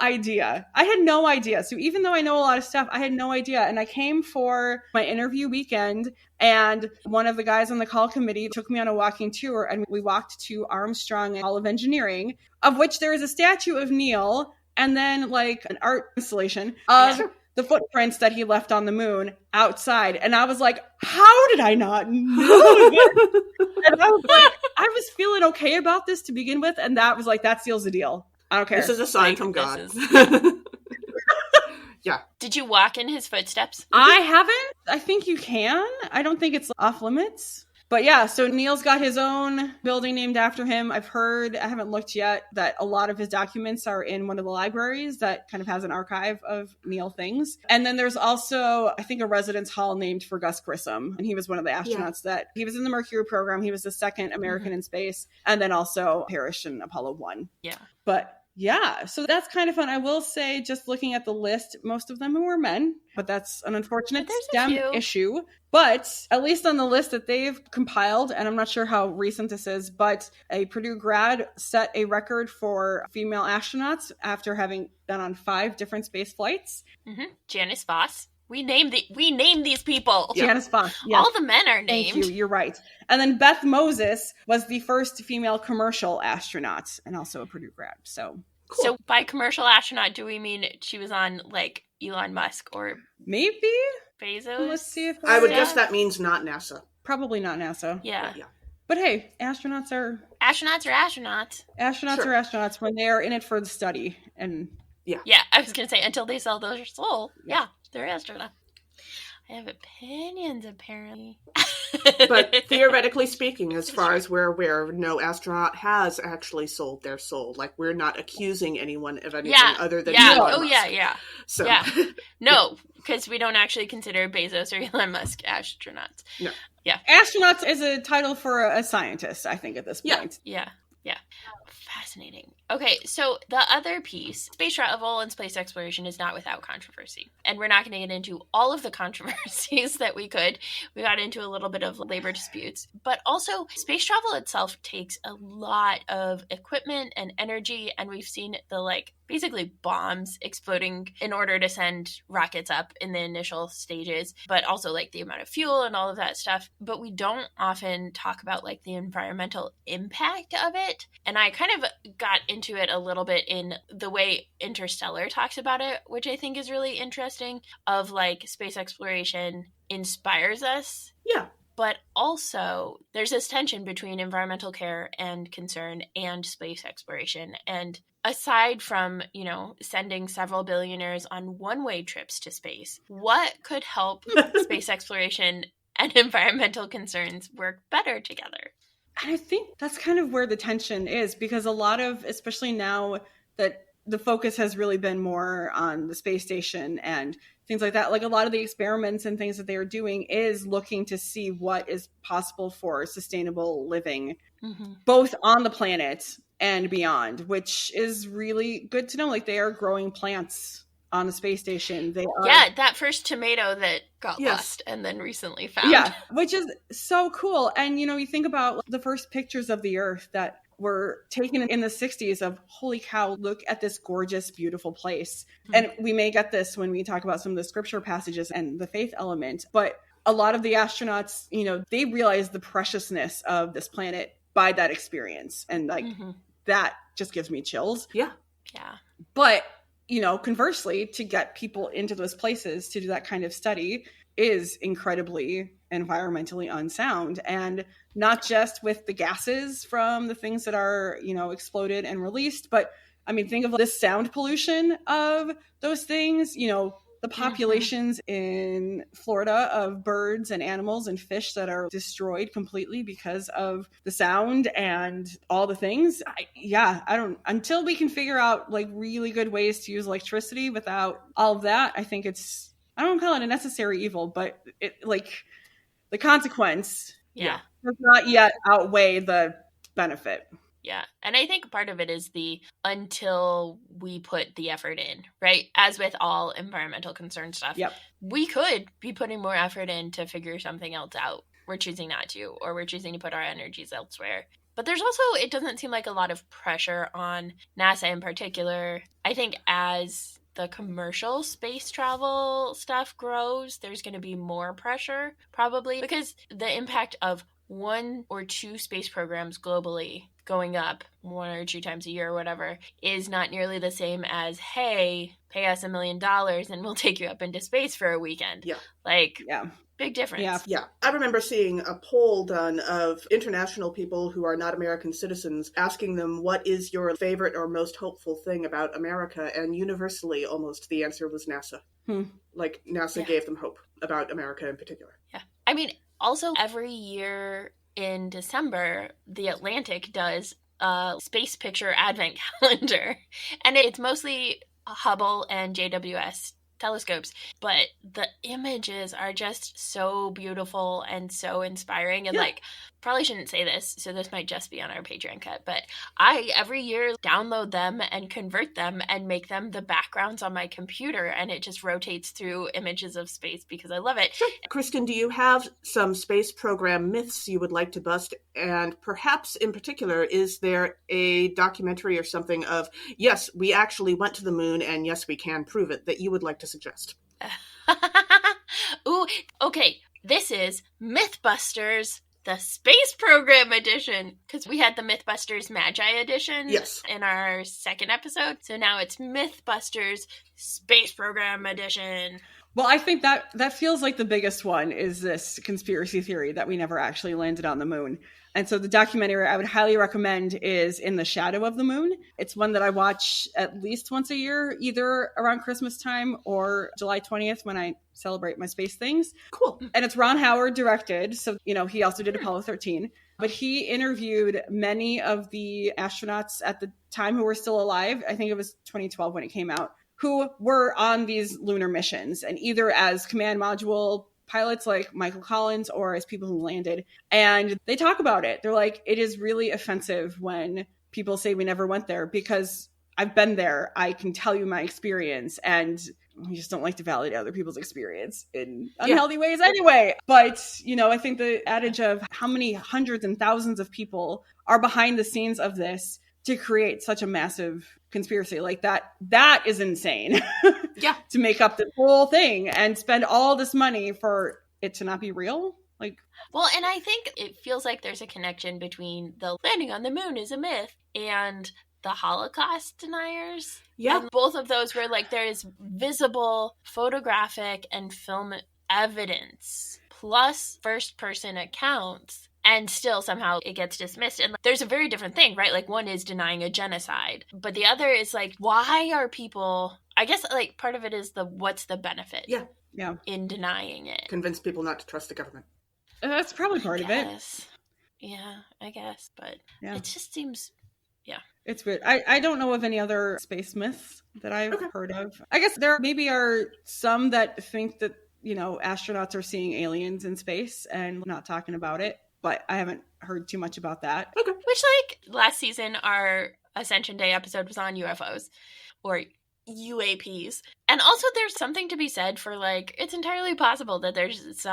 idea. So even though I know a lot of stuff, I had no idea. And I came for my interview weekend, and one of the guys on the call committee took me on a walking tour, and we walked to Armstrong Hall of Engineering, of which there is a statue of Neil, and then like an art installation of the footprints that he left on the moon outside. And I was like, how did I not know this? And I was like, I was feeling okay about this to begin with. And that was like, that seals the deal. I don't care. This is a sign from God. Yeah. Did you walk in his footsteps? I haven't. I think you can. I don't think it's off limits. But yeah, so Neil's got his own building named after him. I've heard, I haven't looked yet, that a lot of his documents are in one of the libraries that kind of has an archive of Neil things. And then there's also, I think, a residence hall named for Gus Grissom. And he was one of the astronauts that, he was in the Mercury program. He was the second American in space, and then also perished in Apollo 1. Yeah. But yeah, so that's kind of fun. I will say, just looking at the list, most of them were men, but that's an unfortunate STEM issue. But at least on the list that they've compiled, and I'm not sure how recent this is, but a Purdue grad set a record for female astronauts after having been on 5 different space flights. Janice Voss. We named these people. Janice Voss. Yes. All the men are named. Thank you. You're right. And then Beth Moses was the first female commercial astronaut, and also a Purdue grad. So cool. So by commercial astronaut, do we mean she was on like Elon Musk or maybe Bezos? Let's see if I would guess that means not NASA. Probably not NASA. Yeah. But hey, astronauts are astronauts. Astronauts are astronauts when they are in it for the study. And yeah, I was gonna say until they sell their soul. Yeah, they're astronauts. I have opinions, apparently. But theoretically speaking, as far as we're aware, no astronaut has actually sold their soul. Like, we're not accusing anyone of anything other than Elon Musk. So. No, because we don't actually consider Bezos or Elon Musk astronauts. No. Yeah. Astronauts is a title for a scientist, I think, at this point. Yeah. Fascinating. Okay, so the other piece, space travel and space exploration is not without controversy. And we're not going to get into all of the controversies that we could. We got into a little bit of labor disputes. But also, space travel itself takes a lot of equipment and energy. And we've seen the, basically bombs exploding in order to send rockets up in the initial stages. But also, the amount of fuel and all of that stuff. But we don't often talk about, the environmental impact of it. And I kind of got into it a little bit in the way Interstellar talks about it, which I think is really interesting, of space exploration inspires us. Yeah. But also there's this tension between environmental care and concern and space exploration. And aside from, sending several billionaires on one-way trips to space, what could help space exploration and environmental concerns work better together? And I think that's kind of where the tension is, because a lot of, especially now that the focus has really been more on the space station and things like that, a lot of the experiments and things that they are doing is looking to see what is possible for sustainable living, both on the planet and beyond, which is really good to know. They are growing plants on the space station. They are, that first tomato that got lost and then recently found. Yeah, which is so cool. And, you think about the first pictures of the Earth that were taken in the 60s of, holy cow, look at this gorgeous, beautiful place. And we may get this when we talk about some of the scripture passages and the faith element. But a lot of the astronauts, they realize the preciousness of this planet by that experience. And that just gives me chills. Yeah. But conversely, to get people into those places to do that kind of study, is incredibly environmentally unsound, and not just with the gases from the things that are, exploded and released, but I mean, think of this sound pollution of those things, the populations in Florida of birds and animals and fish that are destroyed completely because of the sound and all the things. Until we can figure out like really good ways to use electricity without all of that, I think I don't call it a necessary evil, but the consequence Yeah. does not yet outweigh the benefit. Yeah. And I think part of it is until we put the effort in, right? As with all environmental concern stuff, we could be putting more effort in to figure something else out. We're choosing not to, or we're choosing to put our energies elsewhere. But there's also, it doesn't seem like a lot of pressure on NASA in particular. I think as the commercial space travel stuff grows, there's going to be more pressure probably, because the impact of 1 or 2 space programs globally going up 1 or 2 times a year or whatever is not nearly the same as, hey, pay us $1 million and we'll take you up into space for a weekend. Big difference. Yeah. I remember seeing a poll done of international people who are not American citizens, asking them, what is your favorite or most hopeful thing about America? And universally, almost, the answer was NASA. Like, NASA gave them hope about America in particular. Yeah. I mean, also every year in December, The Atlantic does a space picture advent calendar. And it's mostly Hubble and JWS telescopes, but the images are just so beautiful and so inspiring. And probably shouldn't say this, so this might just be on our Patreon cut, but I every year download them and convert them and make them the backgrounds on my computer, and it just rotates through images of space because I love it. Sure. Kristin, do you have some space program myths you would like to bust? And perhaps in particular, is there a documentary or something of, yes, we actually went to the moon and yes, we can prove it, that you would like to suggest? Ooh, okay. This is Mythbusters, the Space Program edition, because we had the Mythbusters Magi edition in our second episode. So now it's Mythbusters Space Program edition. Well, I think that feels like the biggest one is this conspiracy theory that we never actually landed on the moon. And so the documentary I would highly recommend is In the Shadow of the Moon. It's one that I watch at least once a year, either around Christmas time or July 20th when I celebrate my space things. Cool. And it's Ron Howard directed. So, he also did Apollo 13. But he interviewed many of the astronauts at the time who were still alive. I think it was 2012 when it came out, who were on these lunar missions, and either as command module pilots like Michael Collins or as people who landed. And they talk about it. They're like, it is really offensive when people say we never went there, because I've been there. I can tell you my experience, and we just don't like to validate other people's experience in unhealthy ways anyway. But, I think the adage of how many hundreds and thousands of people are behind the scenes of this to create such a massive conspiracy like that is insane. To make up the whole thing and spend all this money for it to not be real. Well, and I think it feels like there's a connection between the landing on the moon is a myth and the Holocaust deniers. Yeah. And both of those where there is visible photographic and film evidence plus first person accounts, and still somehow it gets dismissed. And there's a very different thing, right? One is denying a genocide, but the other is why are people, I guess part of it is what's the benefit in denying it? Convince people not to trust the government. That's probably part of it. Yeah, I guess, but it just seems, it's weird. I don't know of any other space myths that I've heard of. I guess there maybe are some that think that, astronauts are seeing aliens in space and not talking about it, but I haven't heard too much about that. Okay. Which, last season, our Ascension Day episode was on UFOs, or UAPs. And also there's something to be said for it's entirely possible that there's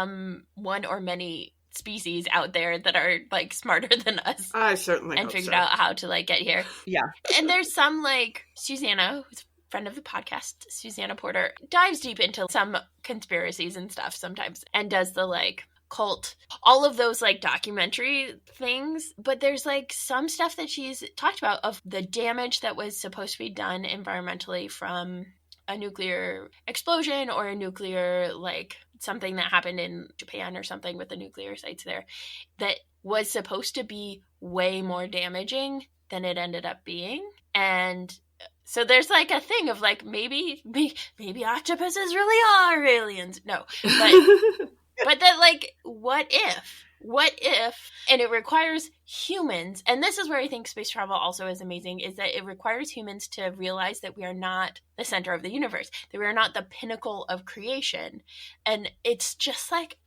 one or many species out there that are smarter than us. I certainly and figured out how to get here. Yeah. And there's some Susanna, who's a friend of the podcast, Susanna Porter, dives deep into some conspiracies and stuff sometimes and does the cult, all of those documentary things, but there's some stuff that she's talked about of the damage that was supposed to be done environmentally from a nuclear explosion or a nuclear, like, something that happened in Japan or something with the nuclear sites there that was supposed to be way more damaging than it ended up being. And so there's like a thing of like, maybe octopuses really are aliens. No, but that, like, what if, and it requires humans, and this is where I think space travel also is amazing, is that it requires humans to realize that we are not the center of the universe, that we are not the pinnacle of creation. And it's just like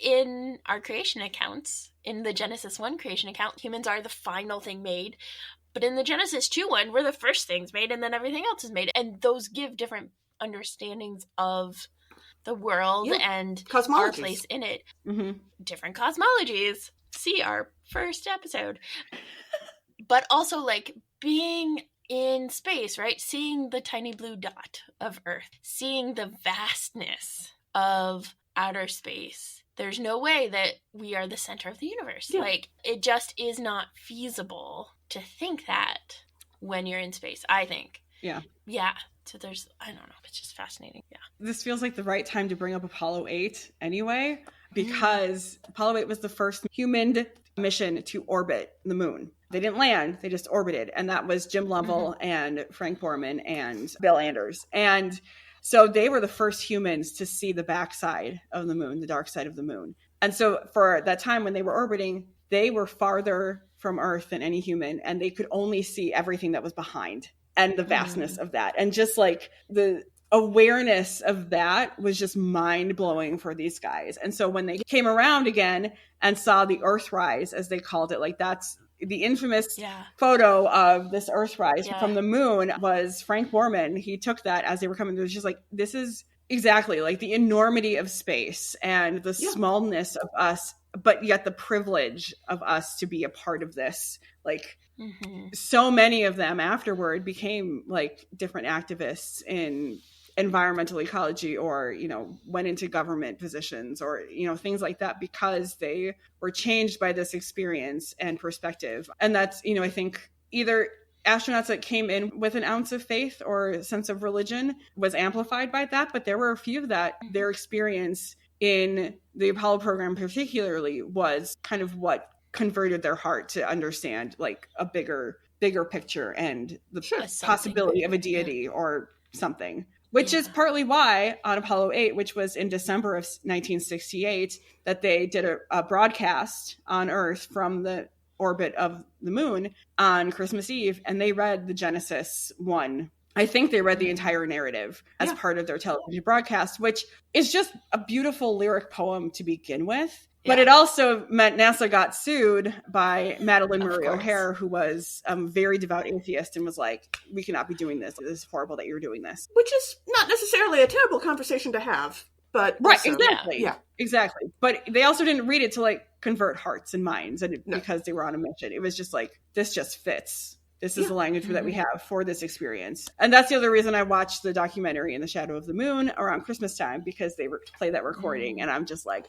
in our creation accounts, in the Genesis 1 creation account, humans are the final thing made. But in the Genesis 2 one, we're the first things made, and then everything else is made. And those give different understandings of the world and our place in it. Mm-hmm. Different cosmologies. See our first episode. But also, like, being in space, right? Seeing the tiny blue dot of Earth. Seeing the vastness of outer space. There's no way that we are the center of the universe. Yeah. Like, it just is not feasible to think that when you're in space, I think. Yeah. Yeah. So there's, I don't know, it's just fascinating. Yeah. This feels like the right time to bring up Apollo 8 anyway, because Apollo 8 was the first human mission to orbit the moon. They didn't land, they just orbited. And that was Jim Lovell and Frank Borman and Bill Anders. And so they were the first humans to see the backside of the moon, the dark side of the moon. And so for that time when they were orbiting, they were farther from Earth than any human, and they could only see everything that was behind. And the vastness of that. And just like the awareness of that was just mind blowing for these guys. And so when they came around again and saw the Earthrise, as they called it, like that's the infamous photo of this Earthrise from the moon was Frank Borman. He took that as they were coming. It was just like, this is exactly like the enormity of space and the smallness of us, but yet the privilege of us to be a part of this. Like, so many of them afterward became like different activists in environmental ecology, or, you know, went into government positions, or, you know, things like that, because they were changed by this experience and perspective. And that's, you know, I think either astronauts that came in with an ounce of faith or a sense of religion was amplified by that. But there were a few that their experience in the Apollo program particularly was kind of what converted their heart to understand like a bigger picture and the possibility of a deity or something, which is partly why on Apollo 8, which was in December of 1968, that they did a broadcast on Earth from the orbit of the moon on Christmas Eve, and they read the Genesis 1. I think they read the entire narrative as part of their television broadcast, which is just a beautiful lyric poem to begin with. But it also meant NASA got sued by Madeleine Marie O'Hare, who was a very devout atheist, and was like, we cannot be doing this. It is horrible that you're doing this. Which is not necessarily a terrible conversation to have. But right, also, exactly. Yeah, exactly. But they also didn't read it to like convert hearts and minds, and because they were on a mission. It was just like, this just fits. This is the language that we have for this experience. And that's the other reason I watched the documentary In the Shadow of the Moon around Christmas time, because they play that recording, and I'm just like,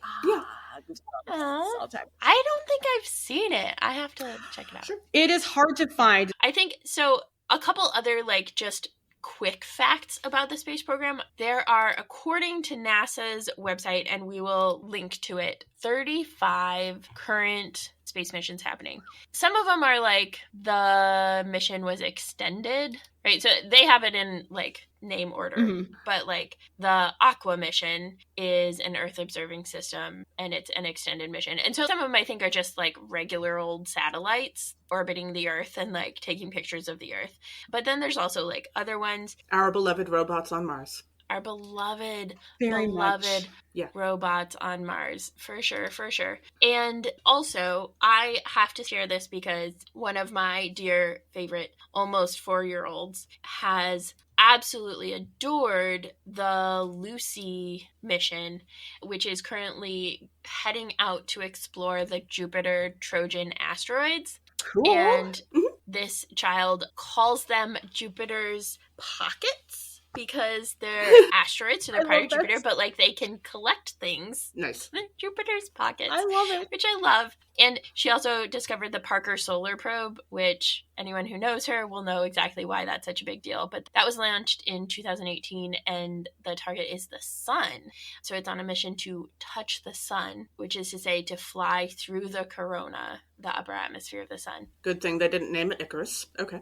all the time. I don't think I've seen it. I have to check it out. Sure. It is hard to find. I think, so a couple other like just quick facts about the space program. There are, according to NASA's website, and we will link to it, 35 current space missions happening. Some of them are like the mission was extended, right? So they have it in like name order, but like the Aqua mission is an Earth observing system, and it's an extended mission. And so some of them I think are just like regular old satellites orbiting the Earth and like taking pictures of the Earth. But then there's also like other ones. Our beloved robots on Mars. Our beloved much. robots on Mars. For sure. And also, I have to share this because one of my dear favorite almost 4-year-olds has absolutely adored the Lucy mission, which is currently heading out to explore the Jupiter Trojan asteroids. Cool. And this child calls them Jupiter's pockets. because they're asteroids, so they're part of Jupiter, but like they can collect things. Nice. In Jupiter's pockets. I love it. Which I love. And she also discovered the Parker Solar Probe, which anyone who knows her will know exactly why that's such a big deal. But that was launched in 2018, and the target is the sun. So it's on a mission to touch the sun, which is to say to fly through the corona, the upper atmosphere of the sun. Good thing they didn't name it Icarus. Okay.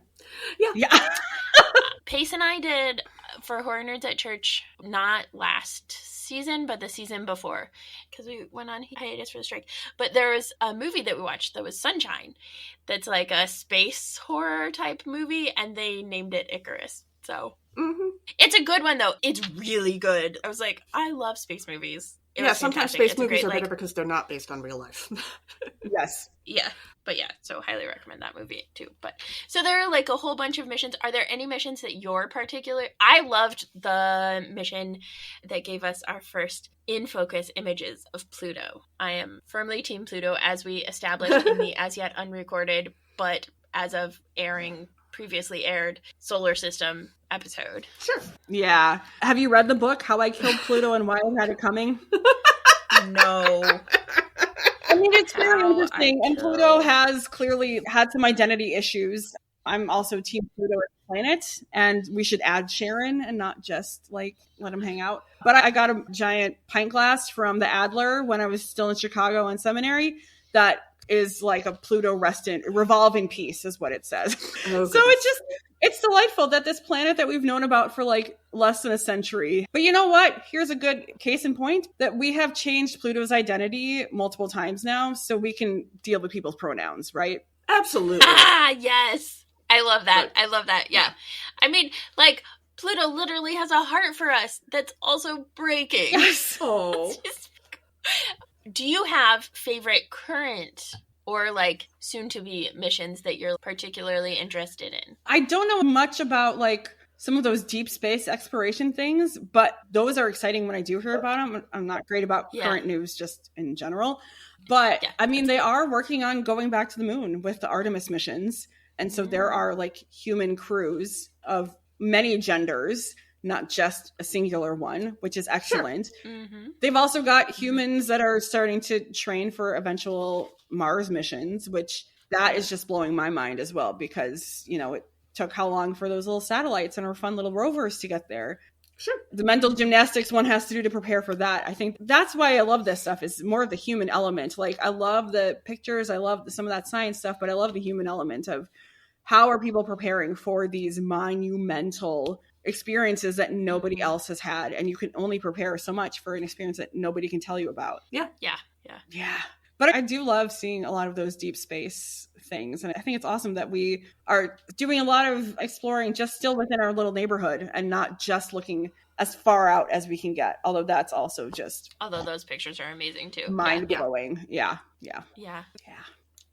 Yeah. Pace and I did for Horror Nerds at Church, not last season, but the season before, because we went on hiatus for the strike. But there was a movie that we watched that was Sunshine, that's like a space horror type movie, and they named it Icarus. So it's a good one, though. It's really good. I was like, I love space movies. Sometimes space movies are better because they're not based on real life. Yes. Yeah. But yeah, so highly recommend that movie too. But so there are like a whole bunch of missions. Are there any missions that you're I loved the mission that gave us our first in-focus images of Pluto. I am firmly Team Pluto, as we established in the as yet unrecorded, but as of previously aired solar system episode. Sure. Yeah. Have you read the book, How I Killed Pluto and Why I Had It Coming? No. I mean, it's very interesting. And Pluto has clearly had some identity issues. I'm also Team Pluto as a planet, and we should add Sharon and not just like let him hang out. But I got a giant pint glass from the Adler when I was still in Chicago in seminary that is like a Pluto revolving piece is what it says. Oh, so it's delightful that this planet that we've known about for like less than a century. But you know what? Here's a good case in point that we have changed Pluto's identity multiple times now, so we can deal with people's pronouns, right? Absolutely. Yes. I love that. Right. I love that. Yeah. I mean, like, Pluto literally has a heart for us that's also breaking. Yes. Oh. Do you have favorite current or like soon to be missions that you're particularly interested in? I don't know much about like some of those deep space exploration things, but those are exciting when I do hear about them. I'm not great about current news just in general. But I mean, they are working on going back to the moon with the Artemis missions. And so there are like human crews of many genders, not just a singular one, which is excellent. Sure. Mm-hmm. They've also got humans that are starting to train for eventual Mars missions, which that is just blowing my mind as well, because, you know, it took how long for those little satellites and our fun little rovers to get there. Sure. The mental gymnastics one has to do to prepare for that. I think that's why I love this stuff, is more of the human element. Like, I love the pictures, I love some of that science stuff, but I love the human element of how are people preparing for these monumental experiences that nobody else has had. And you can only prepare so much for an experience that nobody can tell you about. Yeah. But I do love seeing a lot of those deep space things. And I think it's awesome that we are doing a lot of exploring just still within our little neighborhood and not just looking as far out as we can get. Although that's also just... Although those pictures are amazing too. Mind-blowing. Yeah.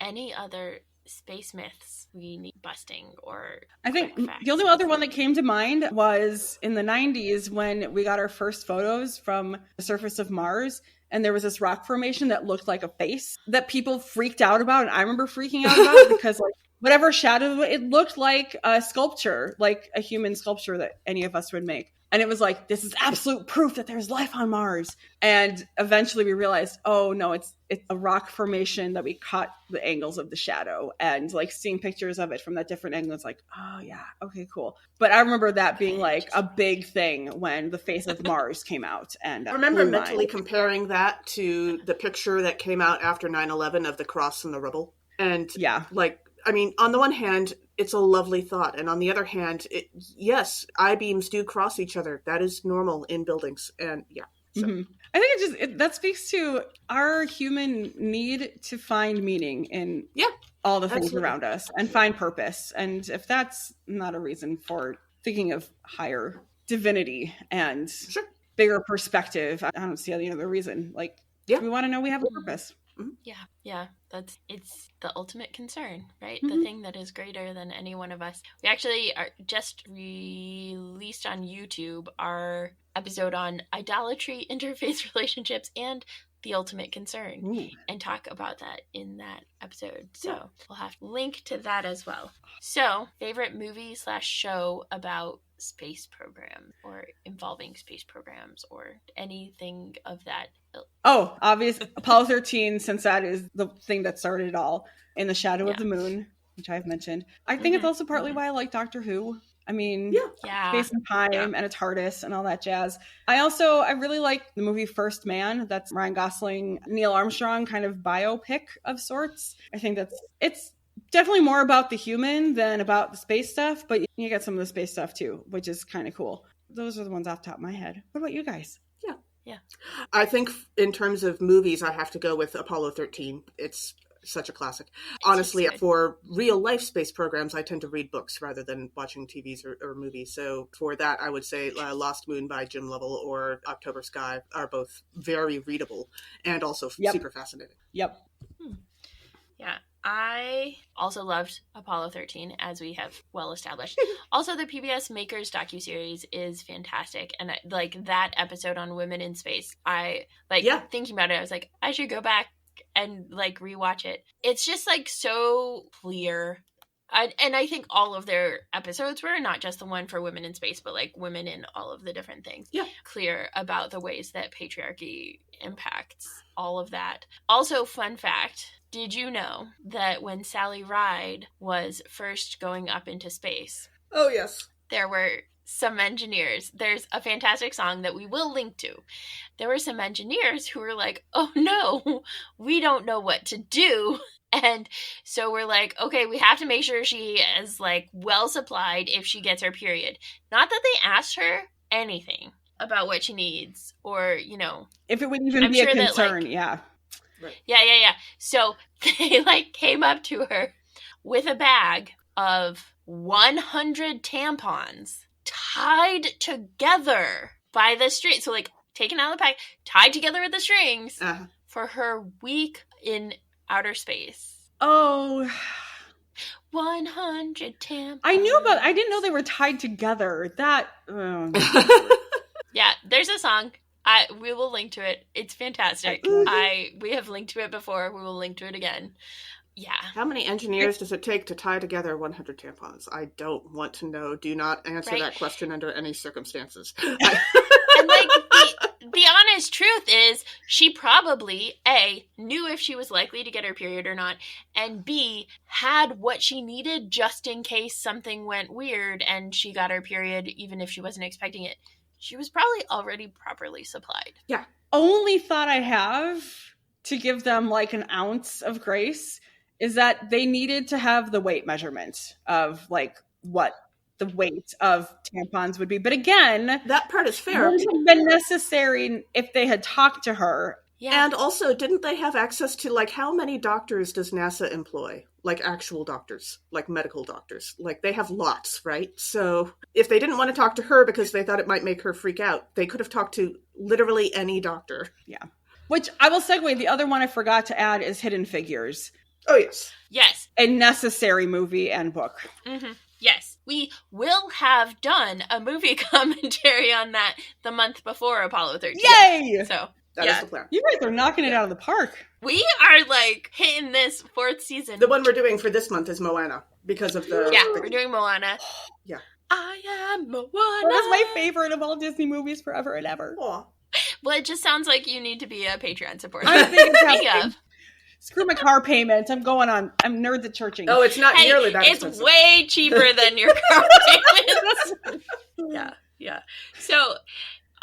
Any other space myths we need busting? Or I think the only other one that came to mind was in the 90s when we got our first photos from the surface of Mars, and there was this rock formation that looked like a face that people freaked out about, and I remember freaking out about because like whatever shadow, it looked like a sculpture, like a human sculpture that any of us would make. And it was like, this is absolute proof that there's life on Mars. And eventually we realized, oh no, it's a rock formation that we caught the angles of the shadow, and like seeing pictures of it from that different angle. It's like, oh yeah, okay, cool. But I remember that being like a big thing when the face of Mars came out. And I remember mentally comparing that to the picture that came out after 9/11 of the cross and the rubble. And like, I mean, on the one hand, it's a lovely thought. And on the other hand, yes, I-beams do cross each other. That is normal in buildings. And so. Mm-hmm. I think that speaks to our human need to find meaning in all the things around us and find purpose. And if that's not a reason for thinking of higher divinity and bigger perspective, I don't see any other reason. Like, we want to know we have a purpose. Mm-hmm. Yeah. It's the ultimate concern, right? Mm-hmm. The thing that is greater than any one of us. We actually are just released on YouTube our episode on idolatry, interfaith relationships, and the ultimate concern. Ooh. And talk about that in that episode. So we'll have to link to that as well. So, favorite movie / show about space program or involving space programs or anything of that ilk. Oh, obvious Apollo 13, since that is the thing that started it all. In the Shadow of the Moon, which I've mentioned. I think it's also partly why I like Doctor Who. I mean, space and time and a TARDIS and all that jazz. I really like the movie First Man. That's Ryan Gosling, Neil Armstrong kind of biopic of sorts. I think it's definitely more about the human than about the space stuff, but you get some of the space stuff too, which is kind of cool. Those are the ones off the top of my head. What about you guys? Yeah. I think in terms of movies, I have to go with Apollo 13. It's such a classic. Honestly, for real life space programs, I tend to read books rather than watching TVs or movies. So for that, I would say Lost Moon by Jim Lovell or October Sky are both very readable and also super fascinating. Yep. Yeah. I also loved Apollo 13, as we have well established. Also, the PBS Makers docuseries is fantastic. And like that episode on women in space, I thinking about it, I was like, I should go back and like rewatch it. It's just like so clear. And I think all of their episodes were, not just the one for women in space, but like women in all of the different things. Yeah. Clear about the ways that patriarchy impacts all of that. Also, fun fact, did you know that when Sally Ride was first going up into space? Oh, yes. There were some engineers. There's a fantastic song that we will link to. There were some engineers who were like, oh no, we don't know what to do. And so we're like, okay, we have to make sure she is like well supplied if she gets her period. Not that they asked her anything about what she needs or, you know. If it would even be a concern, Yeah. So they like came up to her with a bag of 100 tampons tied together by the string. So like taken out of the pack, tied together with the strings for her week in outer space. Oh. 100 tampons. I didn't know they were tied together. That. Yeah, there's a song. We will link to it. It's fantastic. We have linked to it before. We will link to it again. Yeah. How many engineers does it take to tie together 100 tampons? I don't want to know. Do not answer that question under any circumstances. And like the honest truth is, she probably A, knew if she was likely to get her period or not, and B, had what she needed just in case something went weird and she got her period even if she wasn't expecting it. She was probably already properly supplied. Yeah. Only thought I have to give them like an ounce of grace is that they needed to have the weight measurement of like what the weight of tampons would be. But again, that part is fair. It would have been necessary if they had talked to her. Yeah. And also, didn't they have access to, like, how many doctors does NASA employ? Like, actual doctors, like medical doctors. Like, they have lots, right? So if they didn't want to talk to her because they thought it might make her freak out, they could have talked to literally any doctor. Yeah. Which I will segue. The other one I forgot to add is Hidden Figures. Oh, yes. Yes. A necessary movie and book. Mm-hmm. Yes. We will have done a movie commentary on that the month before Apollo 13. Yay! So that is the plan. You guys are knocking it out of the park. We are like hitting this fourth season. The one we're doing for this month is Moana because of the... Yeah, we're doing Moana. Yeah. I am Moana. That's my favorite of all Disney movies forever and ever. Aww. Well, it just sounds like you need to be a Patreon supporter. I'm thinking screw my car payments. I'm Nerd the Churching. Oh, it's not nearly that expensive. It's way cheaper than your car payments. Yeah. So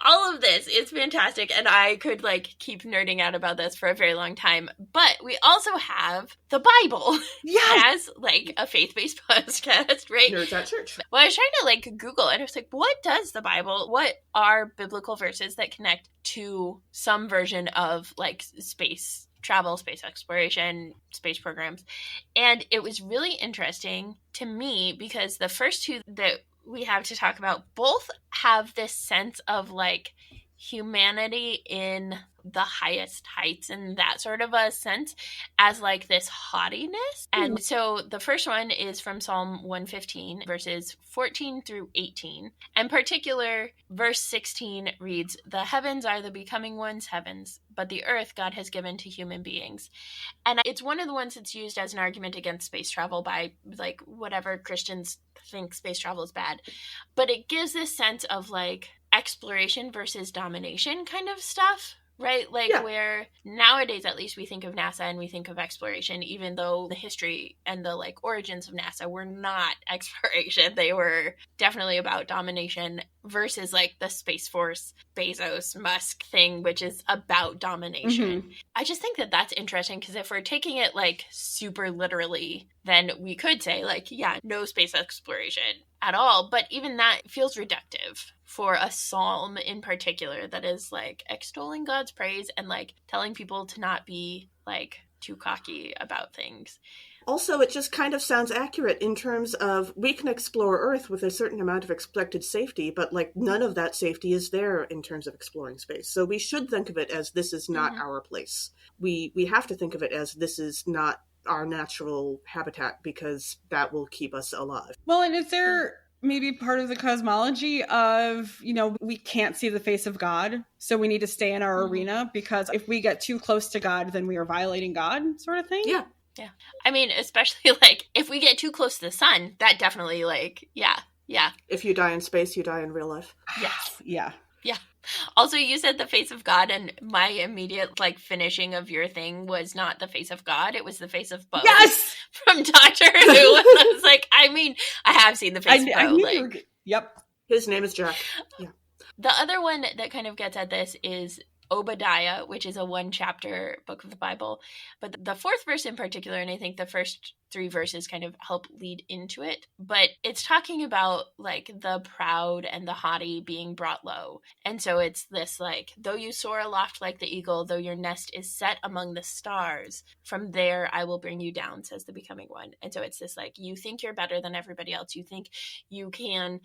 all of this is fantastic, and I could like keep nerding out about this for a very long time. But we also have the Bible as like a faith-based podcast, right? Nerds at Church. Well, I was trying to like Google, and I was like, what does the Bible? What are biblical verses that connect to some version of like space travel, space exploration, space programs? And it was really interesting to me because the first two that we have to talk about both have this sense of like humanity in the highest heights in that sort of a sense as like this haughtiness. And so the first one is from Psalm 115 verses 14 through 18. In particular, verse 16 reads, "The heavens are the becoming one's heavens, but the earth God has given to human beings." And it's one of the ones that's used as an argument against space travel by like whatever Christians think space travel is bad. But it gives this sense of like exploration versus domination kind of stuff, right? Like where nowadays at least we think of NASA and we think of exploration, even though the history and the like origins of NASA were not exploration. They were definitely about domination versus like the Space Force, Bezos, Musk thing, which is about domination. I just think that that's interesting because if we're taking it like super literally, then we could say like, yeah, no space exploration at all. But even that feels reductive for a psalm in particular that is like extolling God's praise and like telling people to not be like too cocky about things. Also, it just kind of sounds accurate in terms of we can explore Earth with a certain amount of expected safety, but like none of that safety is there in terms of exploring space. So we should think of it as this is not our place. We have to think of it as this is not our natural habitat because that will keep us alive. Well, and is there maybe part of the cosmology of, you know, we can't see the face of God, so we need to stay in our arena because if we get too close to God, then we are violating God, sort of thing? Yeah. I mean, especially like if we get too close to the sun, that definitely like, yeah. If you die in space, you die in real life. Yes. Yeah. Also, you said the face of God, and my immediate like finishing of your thing was not the face of God; it was the face of Bo. Yes, from Doctor Who. I was like, I mean, I have seen the face of Bo. Yep, his name is Jack. Yeah. The other one that kind of gets at this is Obadiah, which is a 1-chapter book of the Bible. But the fourth verse in particular, and I think the first 3 verses kind of help lead into it, but it's talking about like the proud and the haughty being brought low. And so it's this like, though you soar aloft like the eagle, though your nest is set among the stars, from there I will bring you down, says the becoming one. And so it's this like, you think you're better than everybody else. You think you can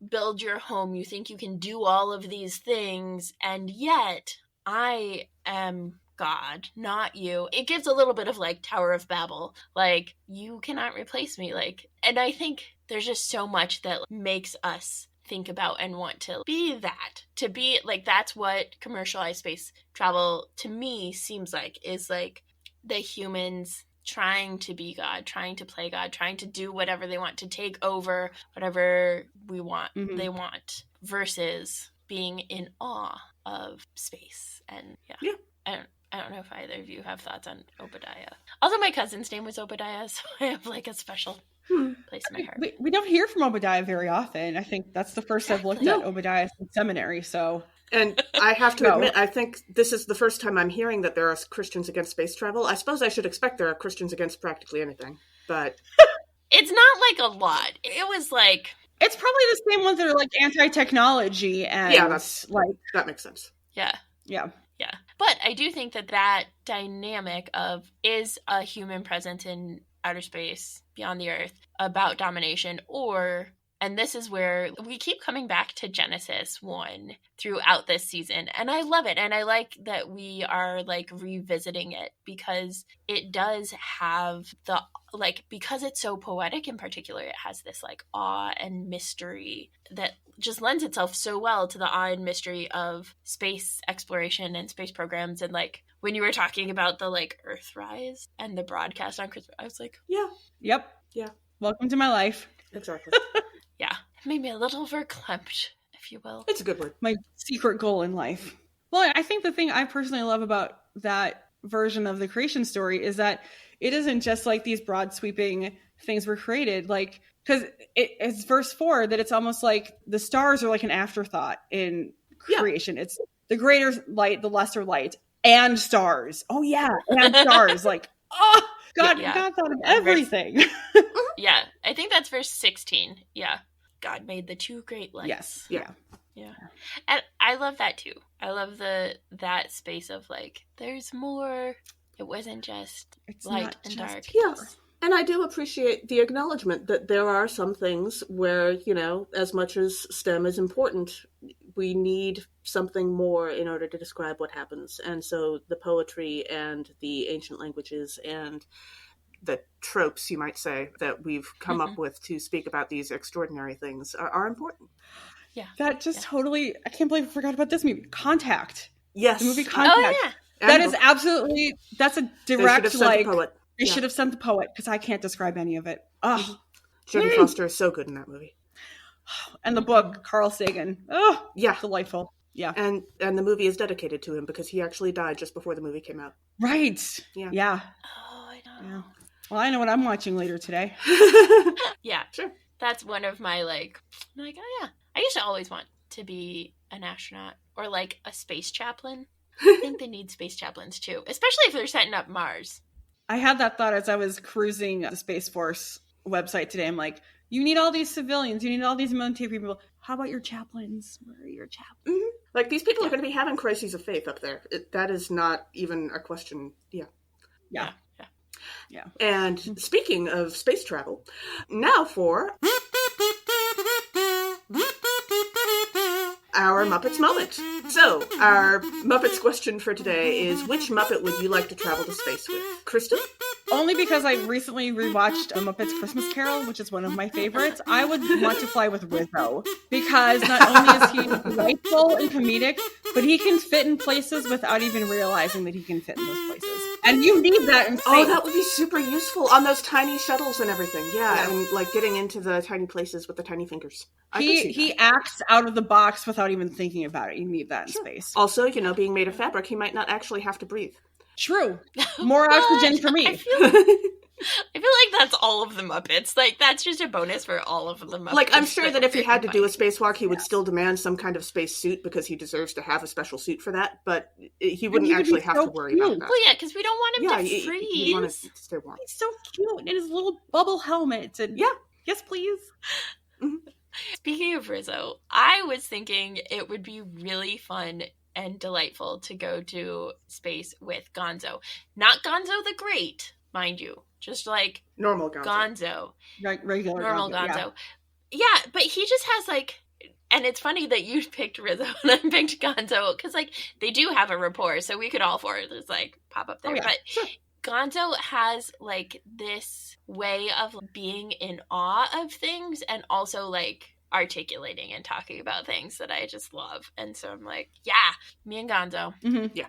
build your home. You think you can do all of these things. And yet I am God, not you. It gives a little bit of like Tower of Babel, like you cannot replace me. Like, and I think there's just so much that makes us think about and want to be that, to be like, that's what commercialized space travel to me seems like, is like the humans trying to be God, trying to play God, trying to do whatever they want, to take over whatever we want, they want, versus being in awe of space. And I don't know if either of you have thoughts on Obadiah. Also, my cousin's name was Obadiah, so I have like a special place in my heart. We don't hear from Obadiah very often. I think that's the first I've looked at Obadiah in seminary, so... And I have to admit, I think this is the first time I'm hearing that there are Christians against space travel. I suppose I should expect there are Christians against practically anything, but... It's not like a lot. It was like... It's probably the same ones that are like anti-technology and... Yeah, that's like... That makes sense. Yeah. Yeah. But I do think that dynamic of, is a human presence in outer space beyond the Earth about domination, or... And this is where we keep coming back to Genesis 1 throughout this season. And I love it. And I like that we are like revisiting it, because it does have the, like, because it's so poetic in particular, it has this like awe and mystery that just lends itself so well to the awe and mystery of space exploration and space programs. And like, when you were talking about the like Earthrise and the broadcast on Christmas, I was like, yeah. Welcome to my life. Exactly. Yeah, it made me a little verklempt, if you will. It's a good word. My secret goal in life. Well, I think the thing I personally love about that version of the creation story is that it isn't just like these broad sweeping things were created, like, because it's verse 4 that it's almost like the stars are like an afterthought in creation. It's the greater light, the lesser light, and stars. Oh yeah, and stars. Like, oh God, God thought of everything. Yeah, I think that's verse 16. Yeah. God made the 2 great lights. Yes. Yeah. And I love that too. I love that space of like, there's more. It wasn't just light and dark. Yes. And I do appreciate the acknowledgement that there are some things where, you know, as much as STEM is important, we need something more in order to describe what happens. And so the poetry and the ancient languages and the tropes, you might say, that we've come up with to speak about these extraordinary things are important. Yeah. That just totally, I can't believe I forgot about this movie. Contact. Yes. The movie Contact. Oh, yeah. That is absolutely, that's a direct, like, they should have sent the poet, because I can't describe any of it. Oh. Jodie Foster is so good in that movie. And the book, Carl Sagan. Oh, yeah. Delightful. Yeah. And the movie is dedicated to him because he actually died just before the movie came out. Right. Yeah. Yeah. Oh, I know. Yeah. Well, I know what I'm watching later today. Yeah. Sure. That's one of my, like, oh yeah. I used to always want to be an astronaut or, like, a space chaplain. I think they need space chaplains, too, especially if they're setting up Mars. I had that thought as I was cruising the Space Force website today. I'm like, you need all these civilians. You need all these military people. How about your chaplains? Where are your chaplains? Mm-hmm. Like, these people are going to be having crises of faith up there. That is not even a question. Yeah. And speaking of space travel, now for our Muppets moment. So, our Muppets question for today is, which Muppet would you like to travel to space with? Kristen? Only because I recently rewatched A Muppet's Christmas Carol, which is one of my favorites. I would want to fly with Rizzo, because not only is he delightful and comedic, but he can fit in places without even realizing that he can fit in those places. And you need that in space. Oh, that would be super useful on those tiny shuttles and everything. Yeah, and like getting into the tiny places with the tiny fingers. He acts out of the box without even thinking about it. You need that in space. Also, being made of fabric, he might not actually have to breathe. True. More oxygen for me. I feel like that's all of the Muppets. Like, that's just a bonus for all of the Muppets. Like, I'm sure that if he had to do a spacewalk, he would still demand some kind of space suit because he deserves to have a special suit for that, but he wouldn't actually have to worry about that. Well, yeah, because we don't want him to freeze. You want to stay warm. He's so cute in his little bubble helmet. And yes, please. Mm-hmm. Speaking of Rizzo, I was thinking it would be really fun and delightful to go to space with Gonzo. Not Gonzo the Great, mind you. Just like normal Gonzo. Like regular normal Gonzo. Yeah, but he just has like, and it's funny that you picked Rizzo and I picked Gonzo, because like they do have a rapport, so we could all four just like pop up there. But Gonzo has like this way of being in awe of things and also like articulating and talking about things that I just love. And so I'm like, yeah, me and Gonzo. Mm-hmm.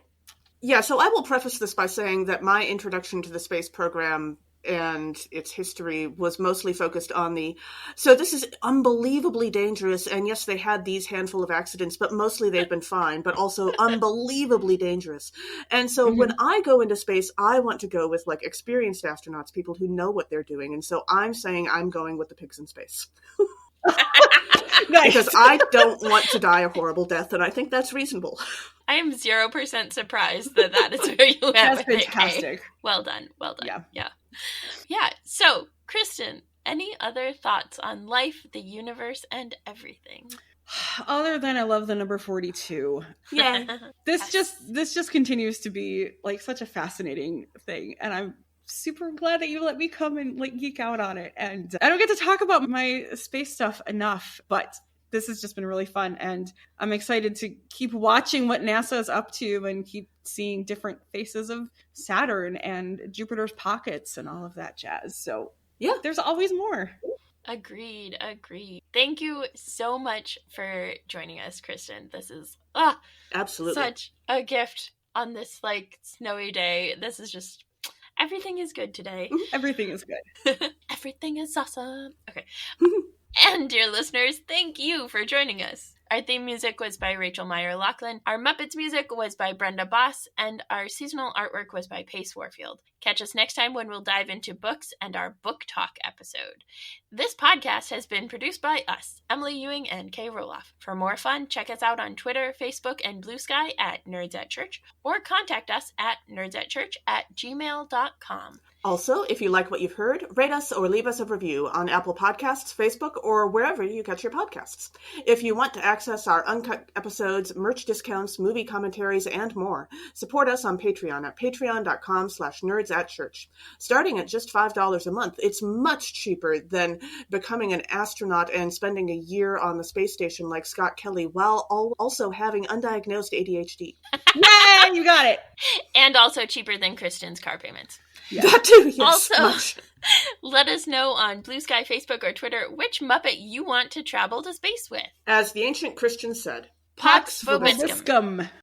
Yeah, so I will preface this by saying that my introduction to the space program and its history was mostly focused on so this is unbelievably dangerous, and yes, they had these handful of accidents, but mostly they've been fine, but also unbelievably dangerous. And so when I go into space, I want to go with like experienced astronauts, people who know what they're doing. And so I'm saying I'm going with the pigs in space. Nice. Because I don't want to die a horrible death, and I think that's reasonable. I am 0% surprised that is where you went. That's fantastic. Well done. Yeah. So, Kristen, any other thoughts on life, the universe, and everything? Other than I love the number 42. Yeah. This just continues to be like such a fascinating thing, and I'm super glad that you let me come and like geek out on it. And I don't get to talk about my space stuff enough, but this has just been really fun, and I'm excited to keep watching what NASA is up to and keep seeing different faces of Saturn and Jupiter's pockets and all of that jazz. So yeah, there's always more. Agreed. Thank you so much for joining us, Kristen. This is absolutely such a gift on this like snowy day. This is just, everything is good today. Everything is good. Everything is awesome. Okay. And dear listeners, thank you for joining us. Our theme music was by Rachel Meyer-Laughlin. Our Muppets music was by Brenda Boss, and our seasonal artwork was by Pace Warfield. Catch us next time when we'll dive into books and our book talk episode. This podcast has been produced by us, Emily Ewing and Kay Rohloff. For more fun, check us out on Twitter, Facebook, and Blue Sky at Nerds at Church, or contact us at nerdstatchurch@gmail.com. Also, if you like what you've heard, rate us or leave us a review on Apple Podcasts, Facebook, or wherever you get your podcasts. If you want to access our uncut episodes, merch discounts, movie commentaries, and more, support us on Patreon at patreon.com/nerds kids at church. Starting at just $5 a month, it's much cheaper than becoming an astronaut and spending a year on the space station like Scott Kelly while also having undiagnosed ADHD. Yay, you got it. And also cheaper than Kristin's car payments. Yeah. That too, yes. Also, much. Let us know on Blue Sky, Facebook, or Twitter which Muppet you want to travel to space with. As the ancient Christians said, Pax vobiscum.